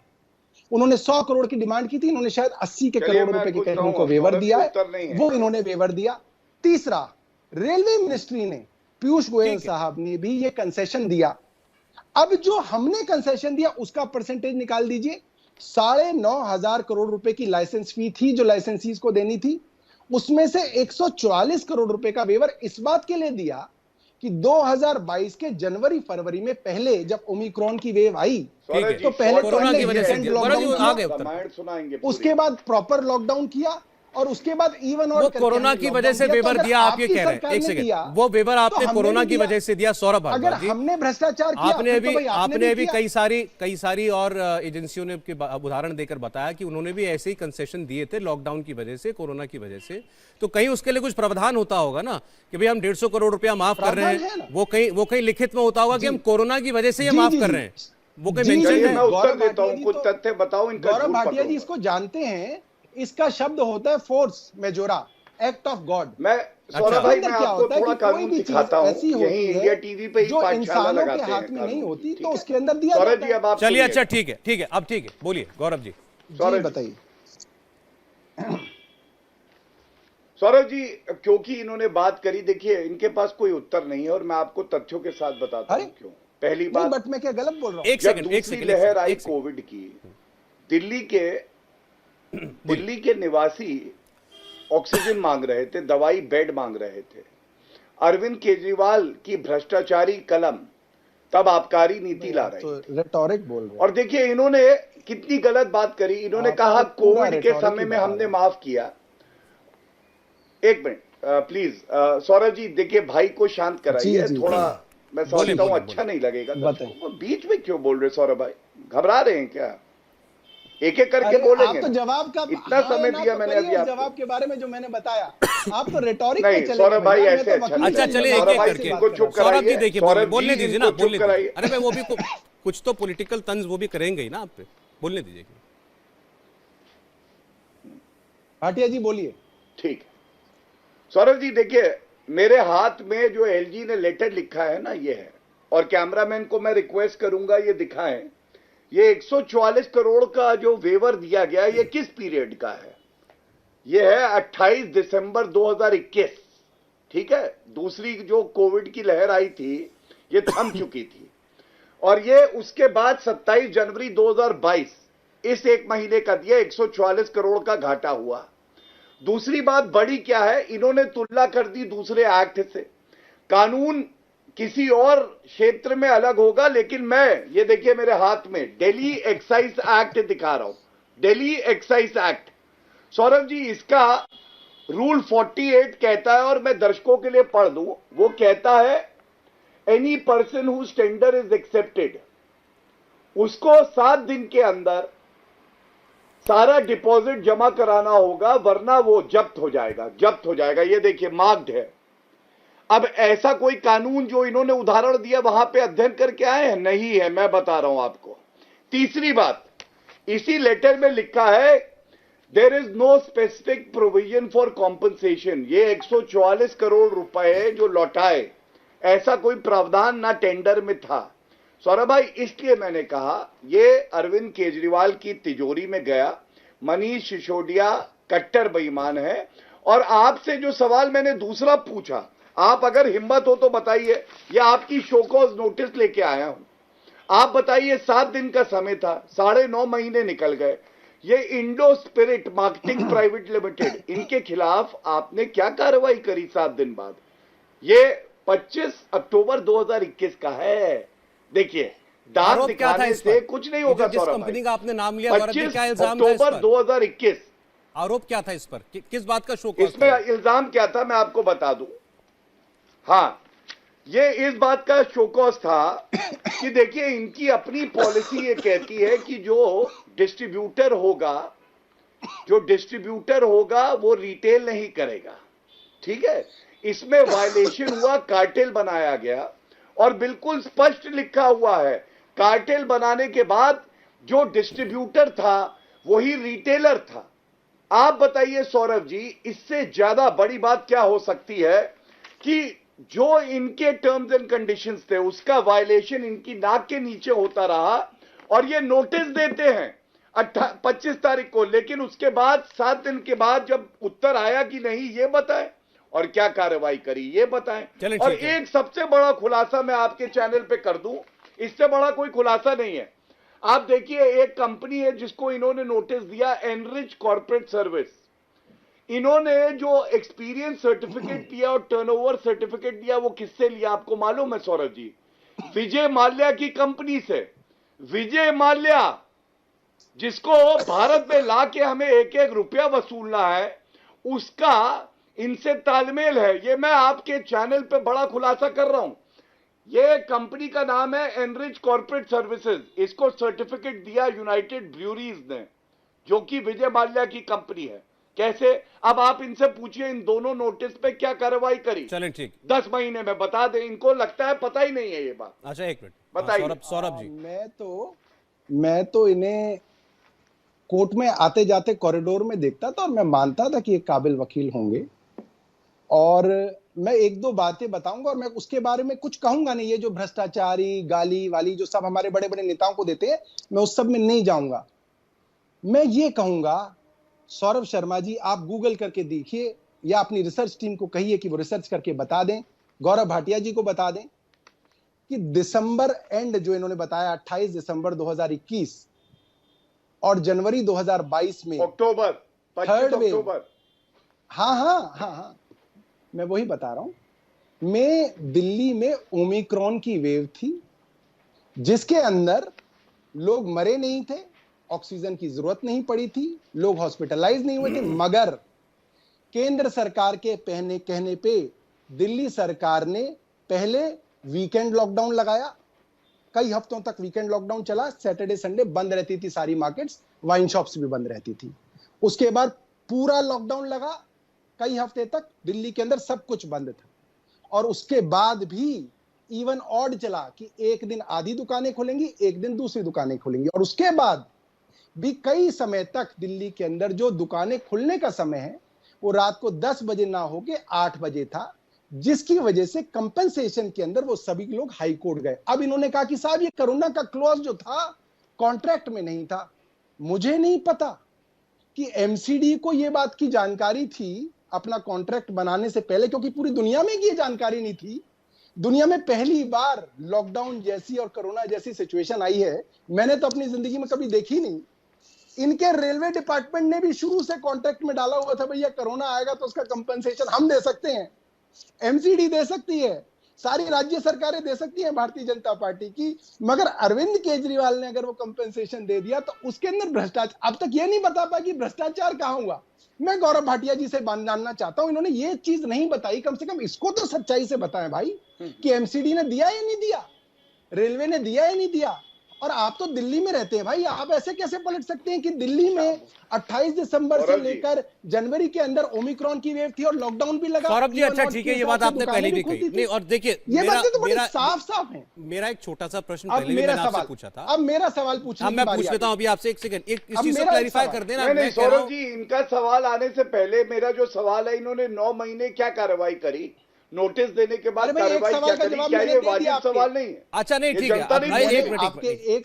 S5: उन्होंने 100 करोड़ की डिमांड की थी, इन्होंने शायद 80 के
S4: चलिए,
S5: करोड़
S4: मैं
S5: रुपए के
S4: पूछता
S5: करीब उनको
S4: हूं,
S5: वेवर
S4: सौरभ
S5: दिया
S4: जी,
S5: है,
S4: उत्तर नहीं है।
S5: वो इन्होंने वेवर दिया। तीसरा, रेलवे मिनिस्ट्री ने, पीयूष गोयल
S1: ठीक है।
S5: साहब ने भी ये कंसेशन दिया। अब जो हमने कंसेशन दिया उसका परसेंटेज निकाल दीजिए। 9,500 करोड़ रुपए की लाइसेंस फी थी जो लाइसेंसीज को देनी थी, उसमें से 144 करोड़ रुपए का वेवर इस बात के लिए दिया कि 2022 के जनवरी फरवरी में पहले जब ओमिक्रॉन की वेव आई
S1: ठीक है,
S5: तो पहले
S1: कोरोना की वजह से
S5: weekend
S1: दिया।
S5: lockdown
S1: गौरव जी,
S5: किया,
S1: आ गए उत्तर।
S4: रामायण सुनाएंगे
S5: उसके बाद प्रॉपर लॉकडाउन किया और उसके बाद इवन और
S1: वो कोरोना की वजह से वेवर दिया, आप ये कह रहे हैं। एक सेकंड, वो वेवर आपने कोरोना की वजह से दिया। सौरभ
S5: अगर
S1: भारद्वाज जी,
S5: हमने भ्रष्टाचार किया
S1: आपने
S5: फिर तो
S1: अभी
S5: भाई
S1: आपने अभी
S5: किया।
S1: कई सारी और एजेंसियों ने उदाहरण देकर बताया कि उन्होंने भी ऐसे ही कंसेशन दिए थे लॉकडाउन की वजह से, कोरोना की वजह से। तो कहीं उसके लिए कुछ प्रावधान होता होगा ना कि भाई हम 150 करोड़ रुपया माफ कर रहे
S5: प्रावधान है
S1: हैं,
S5: ना।
S1: वो कहीं लिखित में होता होगा कि हम कोरोना की वजह से ये
S5: जी,
S1: माफ
S5: जी,
S1: कर
S5: जी।
S1: रहे हैं, वो कहीं
S5: जी,
S1: मेंशन
S4: चलिए
S1: है।
S4: मैं उत्तर
S5: गौरव
S4: देता हूं,
S5: भाटिया जी
S4: कुछ
S5: तो-
S4: तथ्य बताओ, इनका
S5: गौरव
S4: झूठ
S5: भाटिया जी
S4: पकड़ूंगा।
S5: इसको जानते हैं, इसका शब्द होता है force majora, act of God.
S4: मैं सौरभ भाई, मैं
S5: क्या
S4: आपको
S5: होता है
S4: थोड़ा
S5: कि कोई
S4: कानून
S5: भी चीज
S4: सिखाता हूँ,
S5: ऐसी होती
S4: यही
S5: है
S4: इंडिया टीवी पे ही
S5: जो
S4: पाठशाला
S5: इंसानों के
S4: लगाते
S5: हाथ
S4: हैं
S5: में नहीं
S4: कानून
S5: होती,
S4: की,
S5: तो
S4: ठीक
S5: उसके
S4: है?
S5: अंदर दिया
S4: सौरभ
S5: जाता
S4: जी
S5: है।
S4: अब आप
S1: चलिए,
S4: सुनिएगा।
S1: अच्छा ठीक है, अब ठीक है, बोलिए गौरव जी।
S5: जी बताइए।
S4: सौरभ जी, क्योंकि इन्होंने बात करी, देखिए इनके पास कोई उत्तर नहीं है और मैं आपको तथ्यों के साथ बताता हूँ
S5: अरे!
S4: क्यों। पहली
S5: नहीं,
S4: बात,
S5: बट मैं क्या गलत बोल रहा हूँ?
S1: एक
S4: जब
S1: सेकंड, एक
S4: दूसरी
S1: सेकंड,
S4: लहर आई
S1: एक सेकंड।
S4: कोविड की, दिल्ली के निवासी ऑक्सीजन मांग रहे थे, दवाई बेड मांग रहे थे। अरविंद केजरीवाल की भ्रष्टाचारी कलम तब आबकारी नीति ला रही
S5: तो
S4: थी।
S5: रेटोरिक बोल रहे
S4: और देखिए इन्होंने कितनी गलत बात करी। इन्होंने
S5: आप
S4: कहा
S5: तो पूरा
S4: कोविड के
S5: rhetoric
S4: समय
S5: ही
S4: में
S5: बता
S4: हमने
S5: रहे हैं।
S4: माफ किया। एक मिनट प्लीज सौरभ जी, देखिए भाई को शांत कराइए
S5: जी, जी।
S4: थोड़ा। मैं
S1: बोलिए,
S4: समझता हूँ
S1: बोलिए,
S4: अच्छा नहीं लगेगा।
S5: बताइए।
S4: वो बीच में क्यों बोल रहे सौरभ भाई, घबरा रहे हैं क्या? एक एक करके
S5: अरे
S4: बोलेंगे
S5: आप तो
S4: ना।
S5: जवाब का
S4: इतना
S5: हाँ
S4: समय
S5: ना
S4: दिया
S5: तो
S4: मैंने
S5: करिए
S4: अभी
S5: उस
S4: आपको।
S5: जवाब के बारे में जो मैंने बताया। आप तो रेटोरिक पे
S4: नहीं
S5: चले
S4: सौरभ भाई,
S5: मैं
S4: ऐसे
S5: तो
S4: अच्छा
S5: वकील
S4: नहीं।
S1: अच्छा
S5: से
S1: चलिए,
S5: बात
S1: एक
S5: कर
S1: एक
S5: रहा हूं,
S1: करके
S5: बात
S4: इनको
S5: कर
S4: चुप
S5: रहा हूं।
S1: सौरभ जी
S4: कराइए।
S1: देखिए,
S4: सौरभ
S1: बोलने
S4: जी,
S1: दीजिए
S4: इनको
S1: ना,
S4: चुप
S1: बोलने दीजिए।
S4: कराइए।
S1: अरे भाई, वो भी कुछ तो पॉलिटिकल तंज वो भी करेंगे ही ना, आप पे बोलने दीजिए।
S5: भाटिया जी बोलिए।
S4: ठीक है सौरभ जी, देखिए मेरे हाथ में जो एलजी ने लेटर लिखा है ना, ये है। और कैमरामैन को मैं रिक्वेस्ट करूंगा ये दिखाएं। ये 144 करोड़ का जो वेवर दिया गया है, ये किस पीरियड का है? ये है 28 दिसंबर 2021। ठीक है, दूसरी जो कोविड की लहर आई थी ये थम चुकी थी। और ये उसके बाद 27 जनवरी 2022, इस एक महीने का दिया, 144 करोड़ का घाटा हुआ। दूसरी बात बड़ी क्या है, इन्होंने तुलना कर दी दूसरे एक्ट से। कानून किसी और क्षेत्र में अलग होगा, लेकिन मैं ये देखिए मेरे हाथ में दिल्ली एक्साइज एक्ट दिखा रहा हूं। दिल्ली एक्साइज एक्ट सौरभ जी, इसका रूल 48 कहता है, और मैं दर्शकों के लिए पढ़ दूं। वो कहता है any person whose tender is accepted, उसको 7 दिन के अंदर सारा डिपॉजिट जमा कराना होगा, वरना वो जब्त हो जाएगा। ये देखिए मार्क्ड है। अब ऐसा कोई कानून जो इन्होंने उदाहरण दिया वहां पे अध्ययन करके आए हैं? नहीं है, मैं बता रहा हूं आपको। तीसरी बात, इसी लेटर में लिखा है there is no specific provision for compensation. ये 144 करोड़ रुपए जो लौटाए, ऐसा कोई प्रावधान ना टेंडर में था। सौरभ भाई, इसलिए मैंने कहा ये अरविंद केजरीवाल की तिजोरी में गया। मनीष सिसोदिया कट्टर बेईमान है। और आपसे जो सवाल मैंने दूसरा पूछा, आप अगर हिम्मत हो तो बताइए, या आपकी शोकॉज नोटिस लेके आया हूं। आप बताइए, 7 दिन का समय था, 9.5 महीने निकल गए। ये Indo spirit marketing private limited, इनके खिलाफ आपने क्या कार्रवाई करी 7 दिन बाद? ये 25 अक्टूबर 2021 का है। देखिए, दांत
S1: आरोप क्या था
S4: दिखाने
S1: इस पर?
S4: से कुछ नहीं होगा।
S1: जिस
S4: सौरभ
S1: कंपनी
S4: भाई,
S1: का आपने नाम लिया, गौरव जी,
S4: 25
S1: क्या इल्जाम था इस
S4: अक्टूबर
S1: पर?
S4: 2021,
S1: आरोप क्या था इस पर? किस बात का शो कॉज
S4: इसमें
S1: था?
S4: इल्जाम क्या था मैं आपको बता दूं। हाँ, ये इस बात का शोकॉज था कि देखिए इनकी अपनी पॉलिसी ये कहती है कि जो डिस्ट्रीब्यूटर होगा वो रिटेल नहीं करेगा। ठीक है, इसमें वायलेशन हुआ, कार्टेल बनाया गया। और बिल्कुल स्पष्ट लिखा हुआ है, कार्टेल बनाने के बाद जो डिस्ट्रीब्यूटर था वही रिटेलर था। आप बताइए सौरभ जी, इससे ज्यादा बड़ी बात क्या हो सकती है कि जो इनके टर्म्स एंड कंडीशंस थे उसका वायलेशन इनकी नाक के नीचे होता रहा। और ये नोटिस देते हैं 25 तारीख को, लेकिन उसके बाद 7 दिन के बाद जब उत्तर आया कि नहीं, ये बताएं और क्या कार्रवाई करी ये बताएं।
S1: चलें,
S4: और
S1: ठीक है।
S4: एक सबसे बड़ा खुलासा मैं आपके चैनल पे कर दूं, इससे बड़ा कोई खुलासा नहीं है। आप देखिए, एक कंपनी है जिसको इन्होंने नोटिस दिया, एनरिच कॉर्पोरेट सर्विस। इन्होंने जो एक्सपीरियंस सर्टिफिकेट दिया और टर्नओवर सर्टिफिकेट दिया, वो किससे लिया आपको मालूम है सौरभ जी? विजय माल्या की कंपनी से। विजय माल्या जिसको भारत में लाके हमें एक एक रुपया वसूलना है, उसका इनसे तालमेल है। ये मैं आपके चैनल पे बड़ा खुलासा कर रहा हूं। ये कंपनी का नाम है एनरिच कॉर्पोरेट सर्विसेज। इसको सर्टिफिकेट दिया यूनाइटेड ब्रूअरीज ने, जो कि विजय माल्या की कंपनी है। कैसे? अब आप इनसे पूछिए इन दोनों नोटिस पे क्या कार्रवाई करी।
S1: चलें ठीक।
S4: 10 महीने में बता दें। इनको लगता है पता ही नहीं है ये बात।
S1: अच्छा एक मिनट
S4: बताइए।
S1: सौरभ जी।
S5: मैं तो इन्हें कोर्ट में आते जाते कॉरिडोर में देखता था और मैं मानता था कि ये काबिल वकील होंगे। और मैं एक दो बातें बताऊंगा और मैं उसके बारे में कुछ कहूंगा नहीं। ये जो भ्रष्टाचारी गाली वाली जो सब हमारे बड़े बड़े नेताओं को देते हैं, मैं उस सब में नहीं जाऊंगा। मैं ये कहूंगा, सौरभ शर्मा जी आप गूगल करके देखिए या अपनी रिसर्च टीम को कहिए कि वो रिसर्च करके बता दें, गौरव भाटिया जी को बता दें कि दिसंबर एंड जो इन्होंने बताया 28 दिसंबर 2021 और जनवरी 2022 में
S4: अक्टूबर, 25 अक्टूबर।
S5: हाँ, मैं वही बता रहा हूं। मैं दिल्ली में ओमिक्रॉन की वेव थी जिसके अंदर लोग मरे नहीं थे, ऑक्सीजन की जरूरत नहीं पड़ी थी, लोग हॉस्पिटलाइज नहीं हुए थे, मगर केंद्र सरकार के कहने पे दिल्ली सरकार ने पहले वीकेंड लॉकडाउन लगाया। कई हफ्तों तक वीकेंड लॉकडाउन चला। सैटरडे संडे बंद रहती थी सारी मार्केट्स, वाइन शॉप्स भी बंद रहती थी। उसके बाद पूरा लॉकडाउन लगा, कई हफ्ते तक दिल्ली के अंदर सब कुछ बंद था। और उसके बाद भी इवन ऑड चला कि एक दिन आधी दुकानें खुलेंगी, एक दिन दूसरी दुकानें खुलेंगी। और उसके बाद भी कई समय तक दिल्ली के अंदर जो दुकानें खुलने का समय है वो रात को 10 बजे ना होके 8 बजे था, जिसकी वजह से कंपेंसेशन के अंदर वो सभी लोग हाई कोर्ट गए। अब इन्होंने कहा कि साहब ये कोरोना का क्लॉज जो था कॉन्ट्रैक्ट में नहीं था। मुझे नहीं पता कि एमसीडी को ये बात की जानकारी थी अपना कॉन्ट्रैक्ट बनाने से पहले, क्योंकि पूरी दुनिया में ये जानकारी नहीं थी। दुनिया में पहली बार लॉकडाउन जैसी और कोरोना जैसी सिचुएशन आई है, मैंने तो अपनी जिंदगी में कभी देखी नहीं। इनके रेलवे डिपार्टमेंट ने भी शुरू से कॉन्ट्रैक्ट में डाला हुआ था, भैया कोरोना आएगा तो उसका कंपनसेशन हम दे सकते हैं, एमसीडी दे सकती है, सारी राज्य सरकारें दे सकती हैं भारतीय जनता पार्टी की। मगर अरविंद केजरीवाल ने अगर वो कंपनसेशन दे दिया तो उसके अंदर भ्रष्टाचार, अब तक ये नहीं बता पाया कि भ्रष्टाचार कहां हुआ। मैं गौरव भाटिया जी से जानना चाहता हूं, इन्होंने ये चीज नहीं बताई, कम से कम इसको तो सच्चाई से बताएं भाई कि एमसीडी ने दिया या नहीं दिया, रेलवे ने दिया या नहीं दिया। और आप तो दिल्ली में रहते हैं भाई, आप ऐसे कैसे पलट सकते हैं कि दिल्ली में 28 दिसंबर से लेकर जनवरी के अंदर ओमिक्रॉन की वेव थी और लॉकडाउन भी लगा।
S1: सौरभ जी अच्छा ठीक है, ये बात आपने पहले भी कही नहीं। और देखिए
S5: ये बातें तो बड़ी साफ है।
S1: मेरा एक छोटा सा प्रश्न पहले भी मैंने आपसे पूछा था।
S5: अब मेरा सवाल पूछने की
S1: मैं
S5: बारी
S1: पूछ लेता हूं अभी आपसे, एक सेकंड, इस चीज को
S5: मेरा
S1: क्लैरिफाई कर देना।
S4: नहीं सौरभ जी, इनका सवाल आने से पहले मेरा जो सवाल है, इन्होंने 9 महीने क्या कार्रवाई करी? नोटिस देने के बाद कार्रवाई क्या करी? क्या ये वाजिब सवाल नहीं है?
S1: अच्छा नहीं ठीक है,
S4: जनता नहीं
S1: एक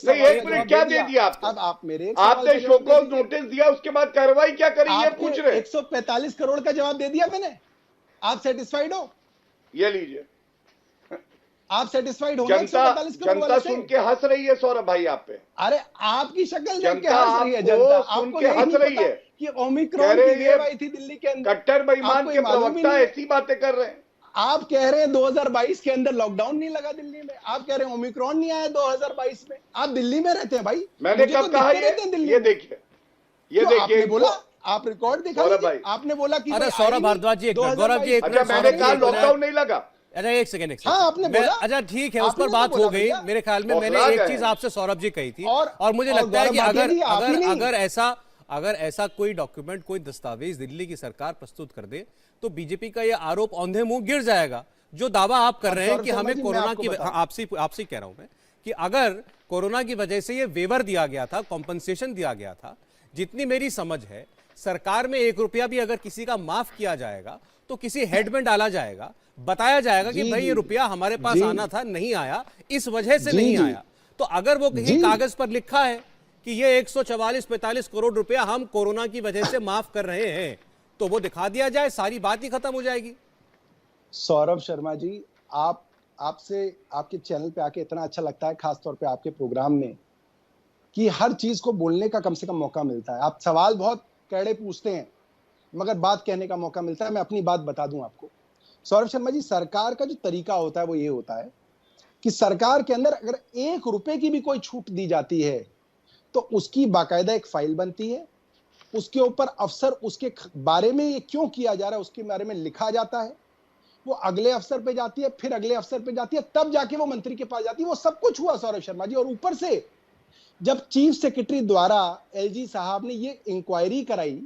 S4: एक मिनट क्या दे दिया आपने?
S5: अब आप मेरे
S4: आपने शो को नोटिस दिया, उसके बाद कार्रवाई क्या करी ये पूछ रहे?
S5: 145 करोड़ का जवाब दे दिया मैंने। आप सेटिस्फाइड हो?
S4: ये लीजिए,
S5: आप सेटिस्फाइड हो?
S4: जनता सुन के हंस रही है सौरभ भाई आप पे।
S5: अरे आपकी शक्ल देख के
S4: जनता
S5: हंस रही है। जनता
S4: सुन
S5: आपको
S4: के
S5: यही
S4: हंस
S5: नहीं
S4: रही
S5: पता
S4: है
S5: कि ओमिक्रॉन की वेव आई थी दिल्ली के अंदर।
S4: कट्टर बेईमान
S5: आपको
S4: के
S5: ये मालूम ही
S4: प्रवक्ता
S5: नहीं है।
S4: ऐसी बातें कर रहे हैं।
S5: आप कह रहे हैं 2022 के अंदर लॉकडाउन नहीं लगा दिल्ली में, आप कह रहे हैं ओमिक्रॉन नहीं आया 2022 में। आप दिल्ली में रहते हैं भाई,
S4: मैंने कब कहा ये देखिए, ये देखिए,
S5: आपने बोला, आप रिकॉर्ड दिखा लीजिए, आपने बोला कि
S1: अरे सौरभ भारद्वाज जी, गौरव जी,
S4: अच्छा मैंने कहा लॉकडाउन नहीं लगा।
S1: अच्छा एक सेकंड,
S5: हाँ आपने बोला।
S1: अच्छा ठीक है, उस पर बात हो गई। मेरे ख्याल में मैंने एक चीज आपसे सौरभ जी कही थी, और मुझे लगता है कि अगर ऐसा कोई डॉक्यूमेंट, कोई दस्तावेज दिल्ली की सरकार प्रस्तुत कर दे तो बीजेपी का यह आरोप औंधे मुंह गिर जाएगा। जो दावा आप कर रहे हैं कि हमें कोरोना की, आपसे कह रहा हूं मैं कि अगर कोरोना की वजह से ये वेवर दिया गया था, कॉम्पनसेशन दिया गया था, जितनी मेरी समझ है सरकार में 1 रुपया भी अगर किसी का माफ किया जाएगा तो किसी हेड में डाला जाएगा, बताया जाएगा कि भाई ये रुपया हमारे पास आना था, नहीं आया, इस वजह से नहीं आया। तो अगर वो कहीं कागज पर लिखा है कि ये 144-45 करोड़ रुपया हम कोरोना की वजह से माफ कर रहे हैं, तो वो दिखा दिया जाए, सारी बात ही खत्म हो जाएगी।
S5: सौरभ शर्मा जी, आप आपसे आपके चैनल पे आके इतना अच्छा लगता है, खासतौर पे आपके प्रोग्राम में, कि हर चीज को बोलने का कम से कम मौका मिलता है। आप सवाल बहुत कड़े पूछते हैं मगर बात कहने का मौका मिलता है। मैं अपनी बात बता दूं आपको सौरभ शर्मा जी, सरकार का जो तरीका होता है वो ये होता है कि सरकार के अंदर अगर 1 रुपए की भी कोई छूट दी जाती है तो उसकी बाकायदा एक फाइल बनती है, उसके ऊपर अफसर उसके बारे में ये क्यों किया जा रहा है उसके बारे में लिखा जाता है, वो अगले अफसर पे जाती है, फिर अगले अफसर पे जाती है, तब जाके वो मंत्री के पास जाती है। वो सब कुछ हुआ सौरभ शर्मा जी। और ऊपर से जब चीफ सेक्रेटरी द्वारा एलजी साहब ने ये इंक्वायरी कराई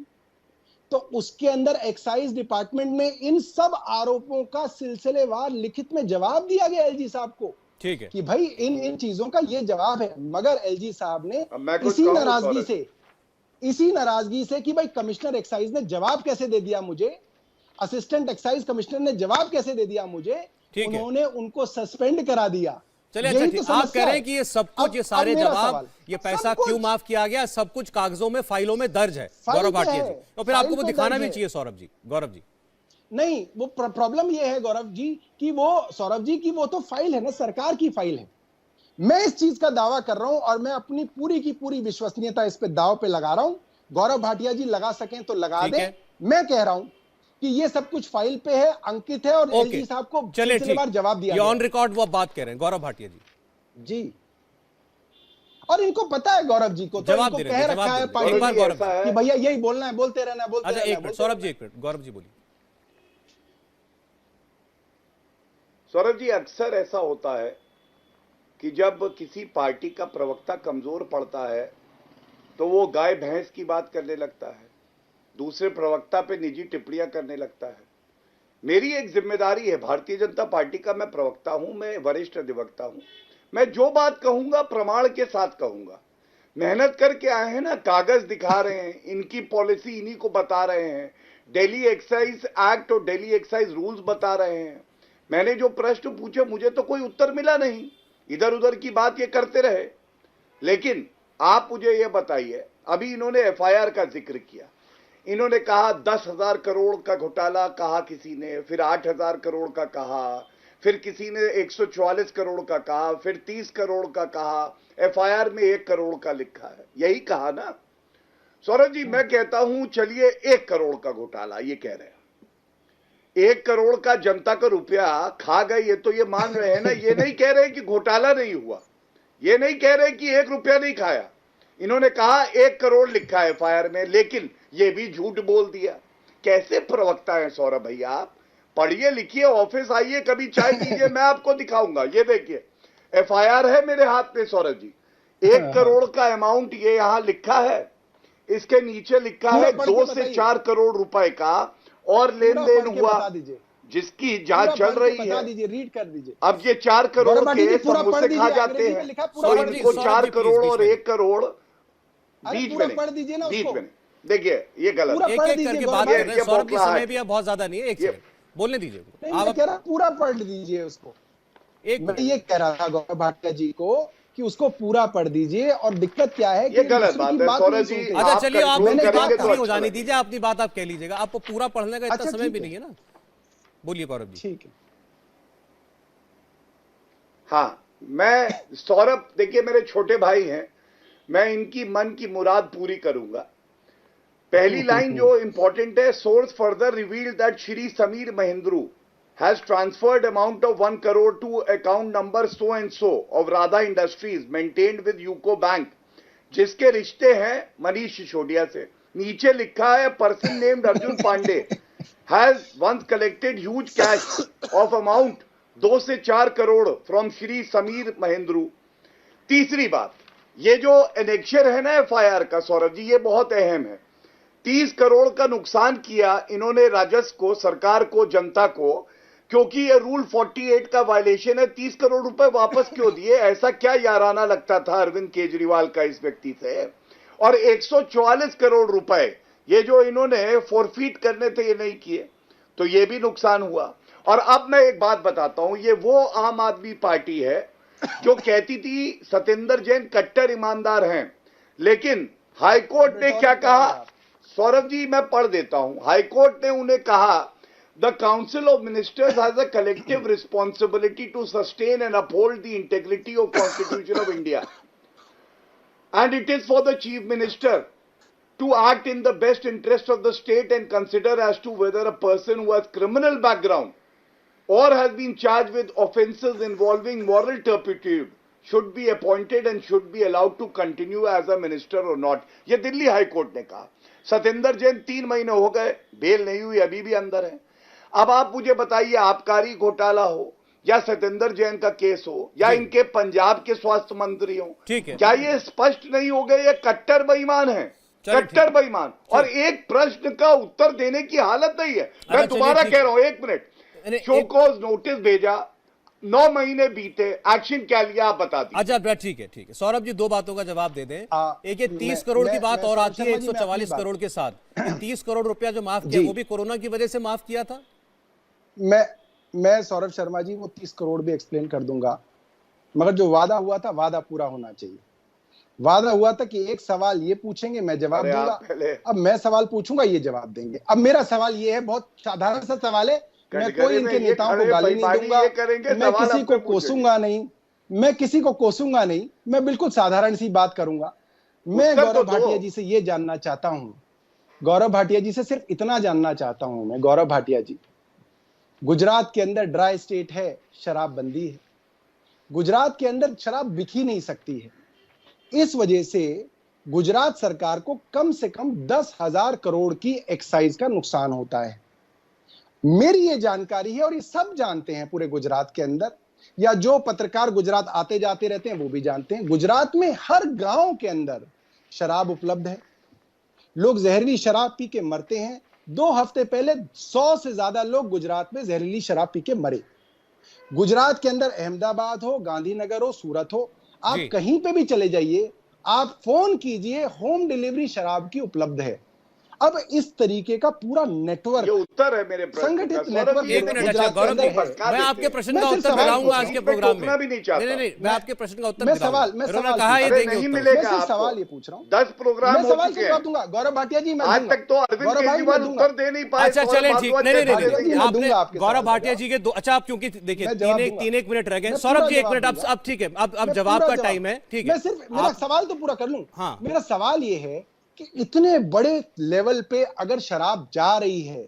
S5: तो उसके अंदर एक्साइज डिपार्टमेंट में इन सब आरोपों का सिलसिलेवार लिखित में जवाब दिया गया एलजी साहब को।
S1: ठीक है
S5: कि भाई इन चीजों का ये जवाब है। मगर एलजी साहब ने इसी नाराजगी से कि भाई कमिश्नर एक्साइज ने जवाब कैसे दे दिया मुझे, असिस्टेंट एक्साइज कमिश्नर ने जवाब कैसे दे दिया मुझे, उन्होंने उनको सस्पेंड करा दिया।
S1: चलिए अच्छा ठीक, आप कह रहे हैं कि ये सब कुछ, ये सारे जवाब, ये पैसा क्यों माफ किया गया, सब कुछ कागजों में, फाइलों में दर्ज है गौरव भाटिया जी। तो फिर आपको वो दिखाना भी चाहिए सौरभ जी, गौरव जी।
S5: नहीं, वो प्रॉब्लम ये है गौरव जी कि वो सौरभ जी की वो तो फाइल है ना, सरकार की फाइल है। मैं इस चीज का दावा कर रहा हूं और मैं अपनी पूरी की पूरी विश्वसनीयता इस पे दाव पे लगा रहा हूं। गौरव भाटिया जी लगा सकें तो लगा दें। मैं कह रहा हूं कि ये सब कुछ फाइल पे है, अंकित है और एलजी साहब को सिलसिलेवार जवाब दिया
S1: ये ऑन रिकॉर्ड वो बात कह रहे हैं गौरव भाटिया
S5: जी। और इनको पता है गौरव जी को, तो
S1: जवाब
S5: इनको कह रखा है कि भैया यही बोलना है, बोलते रहना है, बोलते रहना है।
S1: एक मिनट सौरभ जी, एक मिनट गौरव जी बोलिए।
S4: सौरभ जी, अक्सर ऐसा होता है कि जब किसी पार्टी का प्रवक्ता कमजोर पड़ता है तो वो गाय भैंस की बात करने लगता है, दूसरे प्रवक्ता पे निजी टिप्पणियां करने लगता है। मेरी एक जिम्मेदारी है, भारतीय जनता पार्टी का मैं प्रवक्ता हूं, मैं वरिष्ठ अधिवक्ता हूं, मैं जो बात कहूंगा प्रमाण के साथ कहूंगा। मेहनत करके आए हैं ना, कागज दिखा रहे हैं, इनकी पॉलिसी इन्हीं को बता रहे हैं, दिल्ली एक्साइज एक्ट और दिल्ली एक्साइज रूल्स बता रहे हैं। मैंने जो प्रश्न पूछे मुझे तो कोई उत्तर मिला नहीं, इधर उधर की बात ये करते रहे। लेकिन आप मुझे ये बताइए, अभी इन्होंने एफआईआर का जिक्र किया, इन्होंने कहा 10,000 करोड़ का घोटाला कहा किसी ने, फिर 8,000 करोड़ का कहा, फिर किसी ने 144 करोड़ का कहा, फिर 30 करोड़ का कहा, एफआईआर में 1 करोड़ का लिखा है। यही कहा ना सौरभ जी? मैं कहता हूं चलिए 1 करोड़ का घोटाला ये कह रहे हैं, 1 करोड़ का जनता का रुपया खा गए, ये तो ये मान रहे हैं ना। ये नहीं कह रहे कि घोटाला नहीं हुआ, ये नहीं कह रहे कि 1 रुपया नहीं खाया। इन्होंने कहा 1 करोड़ लिखा है एफआईआर में, लेकिन ये भी झूठ बोल दिया। कैसे प्रवक्ता है सौरभ भैया आप? पढ़िए लिखिए, ऑफिस आइए, कभी चाय पीजिए, मैं आपको दिखाऊंगा। ये देखिए एफआईआर है मेरे हाथ में सौरभ जी, 1 करोड़ का अमाउंट ये यहां लिखा है, इसके नीचे लिखा है 2 से 4 करोड़ रुपए का और लेन देन हुआ जिसकी जांच चल रही है।
S5: रीड कर दीजिए।
S4: अब ये 4 करोड़ के समोसे खा जाते हैं, तो इनको 4 करोड़ और 1 करोड़ बीच में
S5: पढ़ दीजिए ना उसको।
S4: देखिए ये गलत,
S1: एक एक करके बात कर रहे हैं सौरभ जी, समय भी बहुत ज्यादा नहीं है, एक सेकंड बोलने दीजिए।
S5: आप कह रहा पूरा पढ़ दीजिए उसको। मैं ये कह रहा था गौरव भाटिया जी को कि उसको पूरा पढ़ दीजिए। और दिक्कत क्या है कि
S4: ये गलत बात है सौरभ जी।
S1: अच्छा चलिए, आप बात पूरी हो जाने दीजिए, अपनी बात आप कह लीजिएगा, आपको पूरा पढ़ने का इतना समय भी नहीं है ना। बोलिए गौरव जी।
S5: ठीक है।
S4: हाँ, मैं सौरभ, देखिए मेरे छोटे भाई हैं, मैं इनकी मन की मुराद पूरी करूंगा। पहली लाइन जो इंपॉर्टेंट है, source further revealed that Shri Sameer Mahendru has transferred amount of 1 crore to account number so and so of Radha Industries maintained with UCO Bank, जिसके रिश्ते हैं मनीष सिसोदिया से। नीचे लिखा है person named Arjun Pandey has once collected huge cash of amount 2 से 4 crore from Shri Sameer Mahendru. तीसरी बात, ये जो एनेक्शर है ना एफआईआर का सौरभ जी, ये बहुत अहम है। 30 करोड़ का नुकसान किया इन्होंने राजस्व को, सरकार को, जनता को, क्योंकि ये रूल 48 का वायलेशन है। 30 करोड़ रुपए वापस क्यों दिए? ऐसा क्या याराना लगता था अरविंद केजरीवाल का इस व्यक्ति से? और 144 करोड़ रुपए ये जो इन्होंने फोरफीट करने थे ये नहीं किए, तो ये भी नुकसान हुआ। और अब मैं एक बात बताता हूं, ये वो आम आदमी पार्टी है जो कहती थी सत्येंद्र जैन कट्टर ईमानदार हैं, लेकिन हाईकोर्ट ने क्या कहा सौरभ जी, मैं पढ़ देता हूं। हाईकोर्ट ने उन्हें कहा The Council of Ministers has a collective responsibility to sustain and uphold the integrity of Constitution of India. And it is for the Chief Minister to act in the best interest of the state and consider as to whether a person who has criminal background or has been charged with offences involving moral turpitude should be appointed and should be allowed to continue as a minister or not. ये Delhi high court ने कहा। सत्येंद्र जैन 3 महीने हो गए, bell नहीं हुई, अभी भी अंदर है। अब आप मुझे बताइए, आबकारी घोटाला हो या सत्येंद्र जैन का केस हो या इनके पंजाब के स्वास्थ्य मंत्री हो,
S1: ठीक है,
S4: क्या ये स्पष्ट नहीं हो गए ये कट्टर बेईमान है? कट्टर बेईमान। और एक प्रश्न का उत्तर देने की हालत नहीं है। मैं दोबारा कह रहा हूं, 1 मिनट, शो कॉज नोटिस भेजा, 9 महीने बीते, एक्शन क्या लिया आप बता दीजिए।
S1: अच्छा, ठीक है। सौरभ जी 2 बातों का जवाब दे दें। एक ये 30 करोड़ की बात और आती है 144 करोड़ के साथ। 30 करोड़ रुपया जो माफ किया वो भी कोरोना की वजह से माफ किया था।
S5: मैं सौरभ शर्मा जी वो 30 करोड़ भी एक्सप्लेन कर दूंगा, मगर जो वादा हुआ था वादा पूरा होना चाहिए। वादा हुआ था कि एक सवाल ये पूछेंगे, मैं जवाब दूंगा। अब मैं सवाल पूछूंगा, ये जवाब देंगे। अब मेरा सवाल ये है, बहुत साधारण सा सवाल है, मैं कोई इनके नेताओं को गाली नहीं दूंगा, मैं किसी को कोसूंगा नहीं, मैं बिल्कुल साधारण सी बात करूंगा। मैं गौरव भाटिया जी से ये जानना चाहता हूं, गौरव भाटिया जी से सिर्फ इतना जानना चाहता हूं मैं, गौरव भाटिया जी, गुजरात के अंदर ड्राई स्टेट है, शराबबंदी है, गुजरात के अंदर शराब बिक ही नहीं सकती है। इस वजह से गुजरात सरकार को कम से कम 10,000 करोड़ की एक्साइज का नुकसान होता है। मेरी ये जानकारी है और ये सब जानते हैं पूरे गुजरात के अंदर, या जो पत्रकार गुजरात आते जाते रहते हैं वो भी जानते हैं, गुजरात में हर गांव के अंदर शराब उपलब्ध है। लोग जहरीली शराब पी के मरते हैं। 2 हफ्ते पहले 100 से ज्यादा लोग गुजरात में जहरीली शराब पी के मरे। गुजरात के अंदर अहमदाबाद हो, गांधीनगर हो, सूरत हो, आप कहीं पे भी चले जाइए, आप फोन कीजिए, होम डिलीवरी शराब की उपलब्ध है। अब इस तरीके का पूरा नेटवर्क,
S4: ये उत्तर है मेरे प्रश्न
S5: संगठित
S4: का।
S5: नेटवर्क,
S1: मैं आपके प्रश्न का उत्तर दिलाऊंगा आज के प्रोग्राम में। नहीं, मैं आपके प्रश्न का उत्तर
S5: मैं सवाल
S4: कहा ये देंगे, नहीं मिलेगा।
S5: सवाल ये पूछ रहा हूँ,
S4: 10 प्रोग्राम
S5: मैं सवाल का जवाब दूंगा। गौरव भाटिया जी, मैं
S4: आज तक तो अरविंद केजरीवाल उत्तर दे नहीं पाए।
S1: अच्छा चले, ठीक, नहीं, आपने गौरव भाटिया जी के 2, अच्छा आप क्योंकि देखिए 3 मिनट रह गए। सौरभ जी 1 मिनट, अब ठीक है, अब जवाब का टाइम है, ठीक है।
S5: मैं सिर्फ मेरा सवाल तो पूरा कर लूं।
S1: हाँ,
S5: मेरा सवाल ये है कि इतने बड़े लेवल पे अगर शराब जा रही है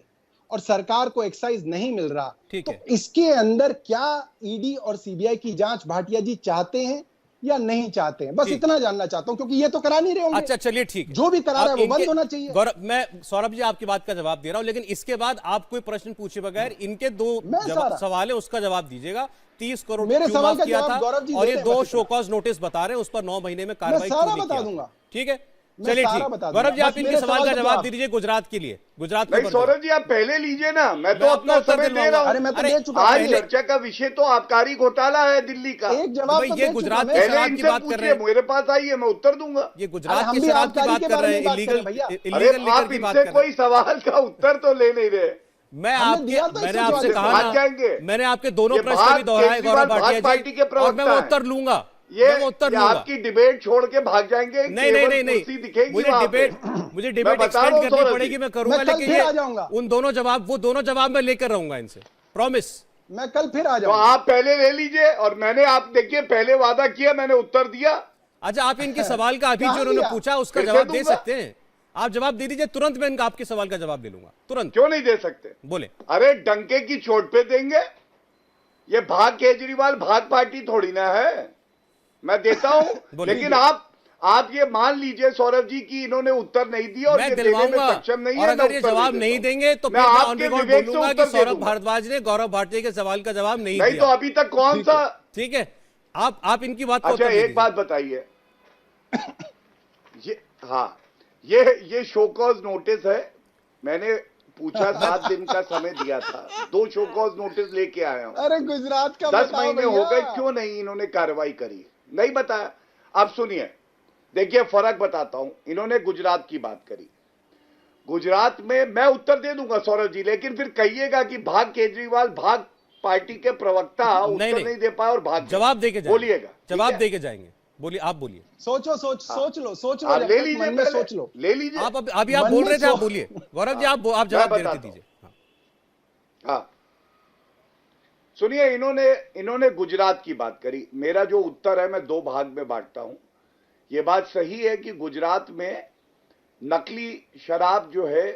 S5: और सरकार को एक्साइज नहीं मिल रहा, तो इसके अंदर क्या ईडी और सीबीआई की जांच भाटिया जी चाहते हैं या नहीं चाहते हैं? बस इतना जानना चाहता हूं, क्योंकि ये तो करा नहीं रहे होंगे।
S1: अच्छा चलिए, ठीक है,
S5: जो भी करा रहा है वो बंद होना चाहिए।
S1: गौरव, मैं सौरभ जी आपकी बात का जवाब दे रहा हूं, लेकिन इसके बाद आप कोई प्रश्न पूछे बगैर इनके 2 सवाल है उसका जवाब दीजिएगा। 30 करोड़
S5: मेरे सवाल का
S1: किया था और ये 2 शो कॉज नोटिस बता रहे हैं, उस पर 9 महीने में कार्रवाई
S5: बता दूंगा।
S1: ठीक है, चलिए ठीक। गौरव जी आप इनके सवाल का जवाब दे दीजिए गुजरात के लिए। गुजरात
S4: नहीं, सौरभ जी आप पहले लीजिए ना, मैं तो अपना समय दे रहा हूं।
S5: अरे मैं तो दे चुका।
S4: आज चर्चा का विषय तो आबकारी घोटाला है दिल्ली का।
S5: एक जवाब तो
S1: ये गुजरात की शराब की बात कर रहे हैं,
S4: मेरे पास आइए, मैं उत्तर दूंगा।
S1: ये गुजरात की शराब की बात कर रहे हैं, इलीगल
S4: आप इनसे कोई सवाल का उत्तर तो ले नहीं रहे।
S1: मैंने आपसे कहा ना, मैंने आपके दोनों प्रश्न भी दोहराए गौरव भाटिया जी, और मैं वो उत्तर लूंगा।
S4: ये आपकी डिबेट छोड़ के भाग जाएंगे।
S1: नहीं, मुझे डिबेट एक्सटेंड करनी पड़ेगी, मैं करूंगा, लेकिन उन दोनों जवाब, वो दोनों जवाब मैं लेकर रहूंगा इनसे, प्रॉमिस।
S5: मैं कल फिर आ जाऊंगा।
S4: तो आप पहले ले लीजिए, और मैंने, आप देखिए, पहले वादा किया, मैंने उत्तर दिया।
S1: अच्छा, आप इनके सवाल का अभी जो उन्होंने पूछा उसका जवाब दे सकते हैं? आप जवाब दे दीजिए, तुरंत मैं इनका आपके सवाल का जवाब दे लूंगा, तुरंत।
S4: क्यों नहीं दे सकते?
S1: बोले।
S4: अरे डंके की चोट पे देंगे, ये भाग केजरीवाल भाग पार्टी थोड़ी ना है, मैं देता हूं। लेकिन आप ये मान लीजिए सौरभ जी की इन्होंने उत्तर नहीं दिया और ये देने में सक्षम नहीं है।
S1: और अगर ये जवाब नहीं देंगे तो
S4: मैं आपके विवेक से उत्तर दे
S1: सौरभ भारद्वाज ने गौरव भाटिया के सवाल का जवाब नहीं दिया।
S4: तो अभी तक कौन सा?
S1: ठीक है, आप इनकी बात।
S4: अच्छा, एक बात बताइए, ये शो कॉज नोटिस है, मैंने पूछा 7 दिन का समय दिया था, 2 शो कॉज नोटिस लेके आया हूं।
S5: अरे गुजरात का
S4: 10 महीने हो गए, क्यों नहीं इन्होंने कार्रवाई करी? नहीं बताया। अब सुनिए, देखिए फर्क बताता हूं। इन्होंने गुजरात की बात करी, गुजरात में मैं उत्तर दे दूंगा सौरभ जी, लेकिन फिर कहिएगा कि भाग केजरीवाल भाग पार्टी के प्रवक्ता उत्तर नहीं दे पाए और भाग
S1: जवाब देके
S4: बोलिएगा,
S1: जवाब देके जाएंगे। बोलिए, आप बोलिए।
S5: सोच लो,
S4: ले लीजिए,
S5: सोच लो,
S4: ले लीजिए।
S1: आप अभी आप बोल रहे थे, आप बोलिए गौरव जी, आप जवाब दे दीजिए।
S4: हाँ, सुनिए, इन्होंने गुजरात की बात करी। मेरा जो उत्तर है मैं दो भाग में बांटता हूं। ये बात सही है कि गुजरात में नकली शराब जो है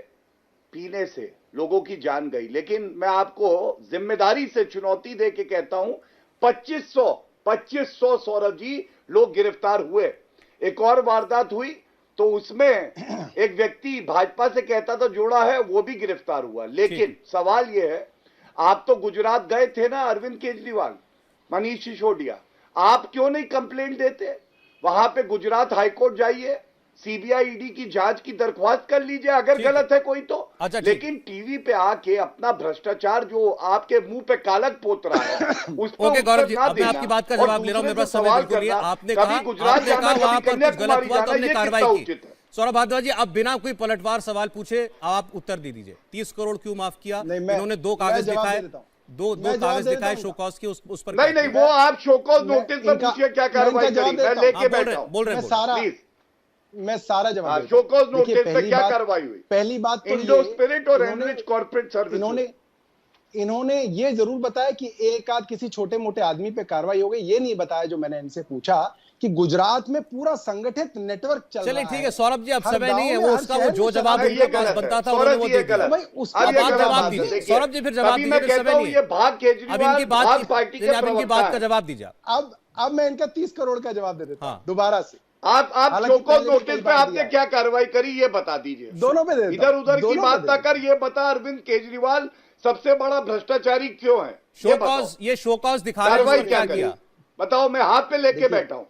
S4: पीने से लोगों की जान गई, लेकिन मैं आपको जिम्मेदारी से चुनौती दे के कहता हूं 2500 सौरभ जी लोग गिरफ्तार हुए। एक और वारदात हुई तो उसमें एक व्यक्ति भाजपा से कहता था जोड़ा है, वो भी गिरफ्तार हुआ। लेकिन सवाल यह है, आप तो गुजरात गए थे ना, अरविंद केजरीवाल, मनीष सिसोदिया, आप क्यों नहीं कंप्लेंट देते? वहां पे गुजरात हाईकोर्ट जाइए, सीबीआई ईडी की जांच की दरख्वास्त कर लीजिए अगर गलत है कोई तो।
S1: अच्छा,
S4: लेकिन टीवी पे आके अपना भ्रष्टाचार जो आपके मुंह पे कालक पोत रहा है उस पर
S1: ओके गौरव जी,
S4: उत्तर ना
S1: अब मैं
S4: देना
S1: आपकी बात का
S4: और
S1: जवाब ले रहा हूं, मेरे पास
S4: दूसरे
S1: समय
S4: को
S1: बिल्कुल नहीं है।
S4: सवाल
S1: आपने
S4: करना,
S1: कहा
S4: कभी गुजरात जाना,
S1: वहां
S4: कभी
S1: पर कुछ गलत हुआ तो
S4: कन्याकुमारी
S1: हमने
S4: जाना, ये
S1: कार्रवाई
S4: कितना
S1: की।
S4: उचित है?
S1: सौरभ भारद्वाज जी, अब बिना कोई पलटवार सवाल पूछे आप उत्तर दे दीजिए। 30 करोड़ क्यों माफ किया? इन्होंने दो कागज दिखाए, दो कागज दिखाए शो कॉज के, उस पर
S4: नहीं, वो आप शो कॉज नोटिस पर पूछिए क्या कार्रवाई करी, मैं लेके बैठा हूं।
S1: बोल रहे हैं,
S5: मैं सारा जवाब देता
S4: शो
S5: हूं।
S4: कॉज नोटिस
S5: देखिए,
S4: पे क्या कार्रवाई हुई?
S5: पहली बात तो
S4: इंडो
S5: ये,
S4: स्पिरिट और
S5: इन्होंने-
S4: एनरिच कॉर्पोरेट सर्विस,
S5: इन्होंने ये जरूर बताया कि एक आध किसी छोटे मोटे आदमी पे कार्रवाई हो गई। ये नहीं बताया जो मैंने इनसे पूछा कि गुजरात में पूरा संगठित नेटवर्क चल रहा है।
S1: चलिए ठीक है सौरभ जी, अब
S5: हर
S1: समय नहीं है,
S5: गांव
S1: वो
S5: में,
S1: उसका
S5: हर
S1: वो
S5: शहर
S1: जो
S5: में
S1: जवाब
S5: चल रहा है।
S1: उनके पास बनता था उन्होंने वो दे दिया।
S5: भाई, उसका
S1: अब आप
S5: गलत
S1: जवाब
S5: बात
S1: दीजिए
S5: है।
S1: सौरभ जी, फिर जवाब दीजिए, फिर समय नहीं
S4: ये
S1: है।
S4: भाग
S1: अब
S4: केजरीवाल
S1: इनकी बात
S4: भाग पार्टी के
S1: अब इनकी बात का जवाब दीजिए।
S5: अब मैं इनका 30 करोड़ का जवाब दे देता हूं
S1: हाँ।
S5: दोबारा से।
S4: आप
S5: हालांकि
S4: शो कॉज
S5: पहले भी
S4: नोटिस
S5: कई
S4: पे
S5: बार
S4: आपने
S5: दिया है।
S4: क्या कार्रवाई करी ये बता दीजिए।
S5: दोनों पे देता हूं।
S4: इधर उधर की
S5: दोनों
S4: बात
S5: पे
S4: ना
S5: देता
S4: कर, ये बता अरविंद केजरीवाल सबसे बड़ा भ्रष्टाचारी क्यों है?
S1: ये शो कॉज दिखा रहे हैं,
S4: कार्रवाई
S1: उस पर क्या
S4: क्या
S1: किया?
S4: करी बताओ, मैं हाथ पे लेके
S5: देखिए,
S4: बैठा हूं।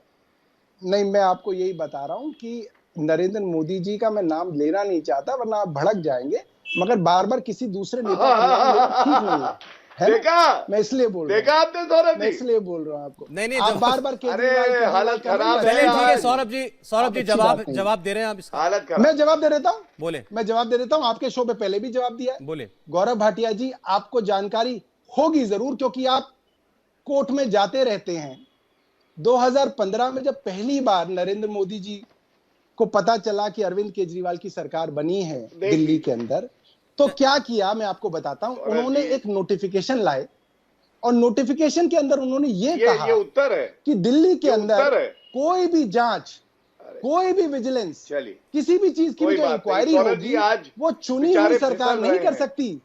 S5: नहीं, मैं आपको यही बता रहा हूं कि नरेंद्र मोदी जी का मैं नाम लेना नहीं चाहता वरना आप भड़क जाएंगे, मगर बार बार किसी दूसरे नेता का नाम लेना ठीक नहीं है, है ना?
S4: देखा,
S5: मैं इसलिए बोल रहा
S4: देखा
S5: हूं,
S4: आपने सौरभ
S5: मैं
S4: जी?
S5: इसलिए बोल रहा हूं आपको।
S1: नहीं,
S5: आप
S1: जब-
S5: बार बार
S4: अरे, हालत खराब है।
S1: चलिए ठीक है
S4: आज-
S1: सौरभ जी,
S5: अच्छी बात नहीं।
S1: जवाब दे रहे हैं आप इसका?
S4: हालत खराब।
S5: मैं जवाब दे देता हूं,
S1: बोले
S5: मैं जवाब दे देता हूं। आपके शो पे पहले भी जवाब दिया है।
S1: बोले।
S5: गौरव भाटिया जी, आपको जानकारी होगी जरूर क्योंकि आप कोर्ट में जाते रहते हैं। 2015 में जब पहली बार नरेंद्र मोदी जी को पता चला कि अरविंद केजरीवाल की सरकार बनी है दिल्ली के अंदर, तो क्या किया मैं आपको बताता हूं। उन्होंने एक नोटिफिकेशन लाए और नोटिफिकेशन के अंदर उन्होंने ये कहा
S4: ये उत्तर है
S5: कि दिल्ली के
S4: ये
S5: अंदर
S4: उत्तर है।
S5: कोई भी जांच, कोई भी विजिलेंस,
S4: चलिए,
S5: किसी भी चीज की
S4: कोई
S5: जो
S4: बात नहीं।
S5: इंक्वायरी
S4: सौरभ जी,
S5: होगी
S4: आज
S5: वो चुनी
S4: बेचारे
S5: हुई सरकार
S4: फिसल
S5: नहीं
S4: रहे
S5: कर
S4: हैं।
S5: सकती।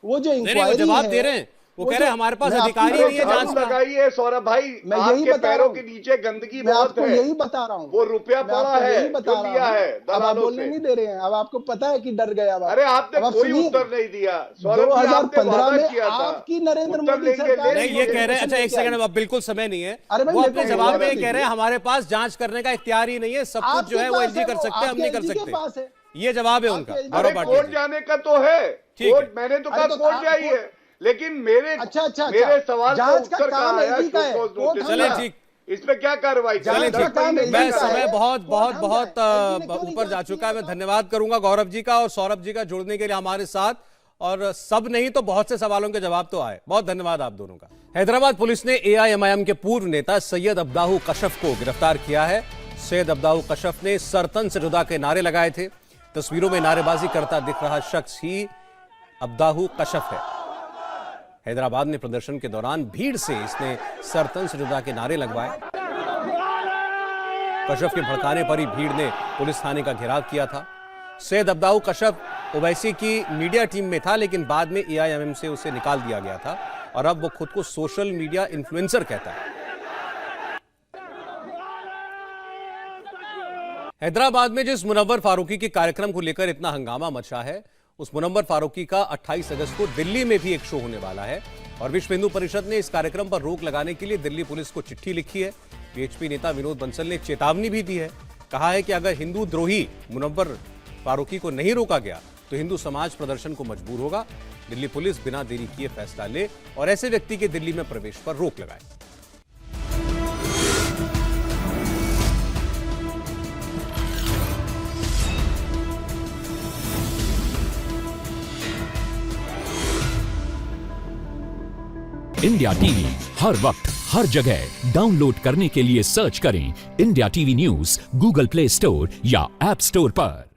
S5: वो जो
S1: नहीं, वो
S5: इंक्वायरी
S1: जवाब दे रहे हैं, वो कह रहे हैं हमारे पास अधिकारी नहीं है जांच का।
S4: लगाइए सौरभ भाई,
S5: मैं यही
S4: आपके
S5: बता रहा
S4: पैरों
S5: हूं।
S4: के नीचे गंदगी
S5: मैं
S4: बहुत
S5: आपको
S4: है।
S5: यही बता रहा हूँ।
S4: वो रुपया
S5: मैं
S4: पड़ा
S5: आपको
S4: है
S5: यही बता
S4: जो
S5: रहा
S4: दिया
S5: हूं।
S4: है
S5: अब आप
S4: दलालों
S5: बोलने
S4: से।
S5: नहीं दे रहे हैं। अब आपको पता है कि डर गया अब आप।
S4: अरे आपने
S5: अब आप
S4: कोई
S5: सुनिए,
S4: उत्तर नहीं दिया सौरभ जी, आपने
S5: 2015
S4: वादा
S5: में
S4: किया था
S5: आपकी नरेंद्र
S4: उत्तर
S5: मोदी
S4: लेंगे,
S5: सरकार
S4: ले
S1: नहीं, ये
S4: लीजिए।
S1: कह रहे हैं, अच्छा एक सेकंड, अब बिल्कुल समय नहीं है।
S5: अरे भाई,
S1: वो
S5: मेरे
S1: अपने
S5: को
S1: जवाब में
S5: जवाब
S1: ये कह रहे हैं हमारे पास जांच करने का इख्तियार ही नहीं है, सब कुछ जो है वो एलजी कर सकते हैं, हम नहीं कर सकते। ये जवाब है उनका।
S5: आपके
S1: गौरव
S4: अरे
S1: भाटिया
S4: कोर्ट
S1: जी।
S4: जाने का तो है,
S1: ठीक
S4: कोर्ट
S1: है।
S4: मैंने तो
S5: अरे
S4: कहा
S5: तो
S4: कोर्ट
S5: आप
S4: जाइए,
S5: कोर्ट-
S4: लेकिन मेरे
S5: अच्छा,
S4: मेरे सवाल का
S5: जांच का
S4: उत्तर
S5: काम
S4: कहाँ आया?
S5: एलजी का है,
S4: शो कॉज
S5: कोर्ट
S4: नोटिस
S1: चले
S4: का।
S1: ठीक।
S4: इसमें क्या कार्रवाई
S5: चलिए
S1: चलिए
S5: जांच
S1: ठीक,
S5: का काम एलजी
S1: मैं
S5: का
S1: समय
S5: है।
S1: बहुत
S5: कोर्ट
S1: बहुत
S5: हम
S1: बहुत
S5: जाएं। एलजी ने क्यों नहीं
S1: ऊपर जा
S5: जांच
S1: चुका है।
S5: की?
S1: मैं धन्यवाद करूंगा गौरव जी का और सौरभ जी का जुड़ने के लिए हमारे साथ, और सब नहीं तो बहुत से सवालों के जवाब तो आए। बहुत धन्यवाद आप दोनों का। हैदराबाद पुलिस ने एआईएमआईएम के पूर्व नेता सैयद अब्दाहू कशफ को गिरफ्तार किया है। सैयद अब्दाहू कशफ ने सरतन से जुदा के नारे लगाए थे। तस्वीरों में नारेबाजी करता दिख रहा शख्स ही अब्दाहू कशफ है। हैदराबाद में प्रदर्शन के दौरान भीड़ से इसने सरतन से जुदा के नारे लगवाए। कशफ के भड़काने पर ही भीड़ ने पुलिस थाने का घेराव किया था। सैयद अब्दाहू कशफ ओवैसी की मीडिया टीम में था, लेकिन बाद में एआईएमआईएम से उसे निकाल दिया गया था और अब वो खुद को सोशल मीडिया इन्फ्लुएंसर कहता है। हैदराबाद में जिस मुनव्वर फारूकी के कार्यक्रम को लेकर इतना हंगामा मचा है, उस मुनव्वर फारूकी का 28 अगस्त को दिल्ली में भी एक शो होने वाला है और विश्व हिंदू परिषद ने इस कार्यक्रम पर रोक लगाने के लिए दिल्ली पुलिस को चिट्ठी लिखी है। बीएचपी नेता विनोद बंसल ने चेतावनी भी दी है। कहा है कि अगर हिंदू द्रोही मुनव्वर फारूकी को नहीं रोका गया तो हिंदू समाज प्रदर्शन को मजबूर होगा। दिल्ली पुलिस बिना देरी किए फैसला ले और ऐसे व्यक्ति के दिल्ली में प्रवेश पर रोक लगाए।
S6: इंडिया टीवी हर वक्त हर जगह डाउनलोड करने के लिए सर्च करें India TV news Google play store या ऐप स्टोर पर।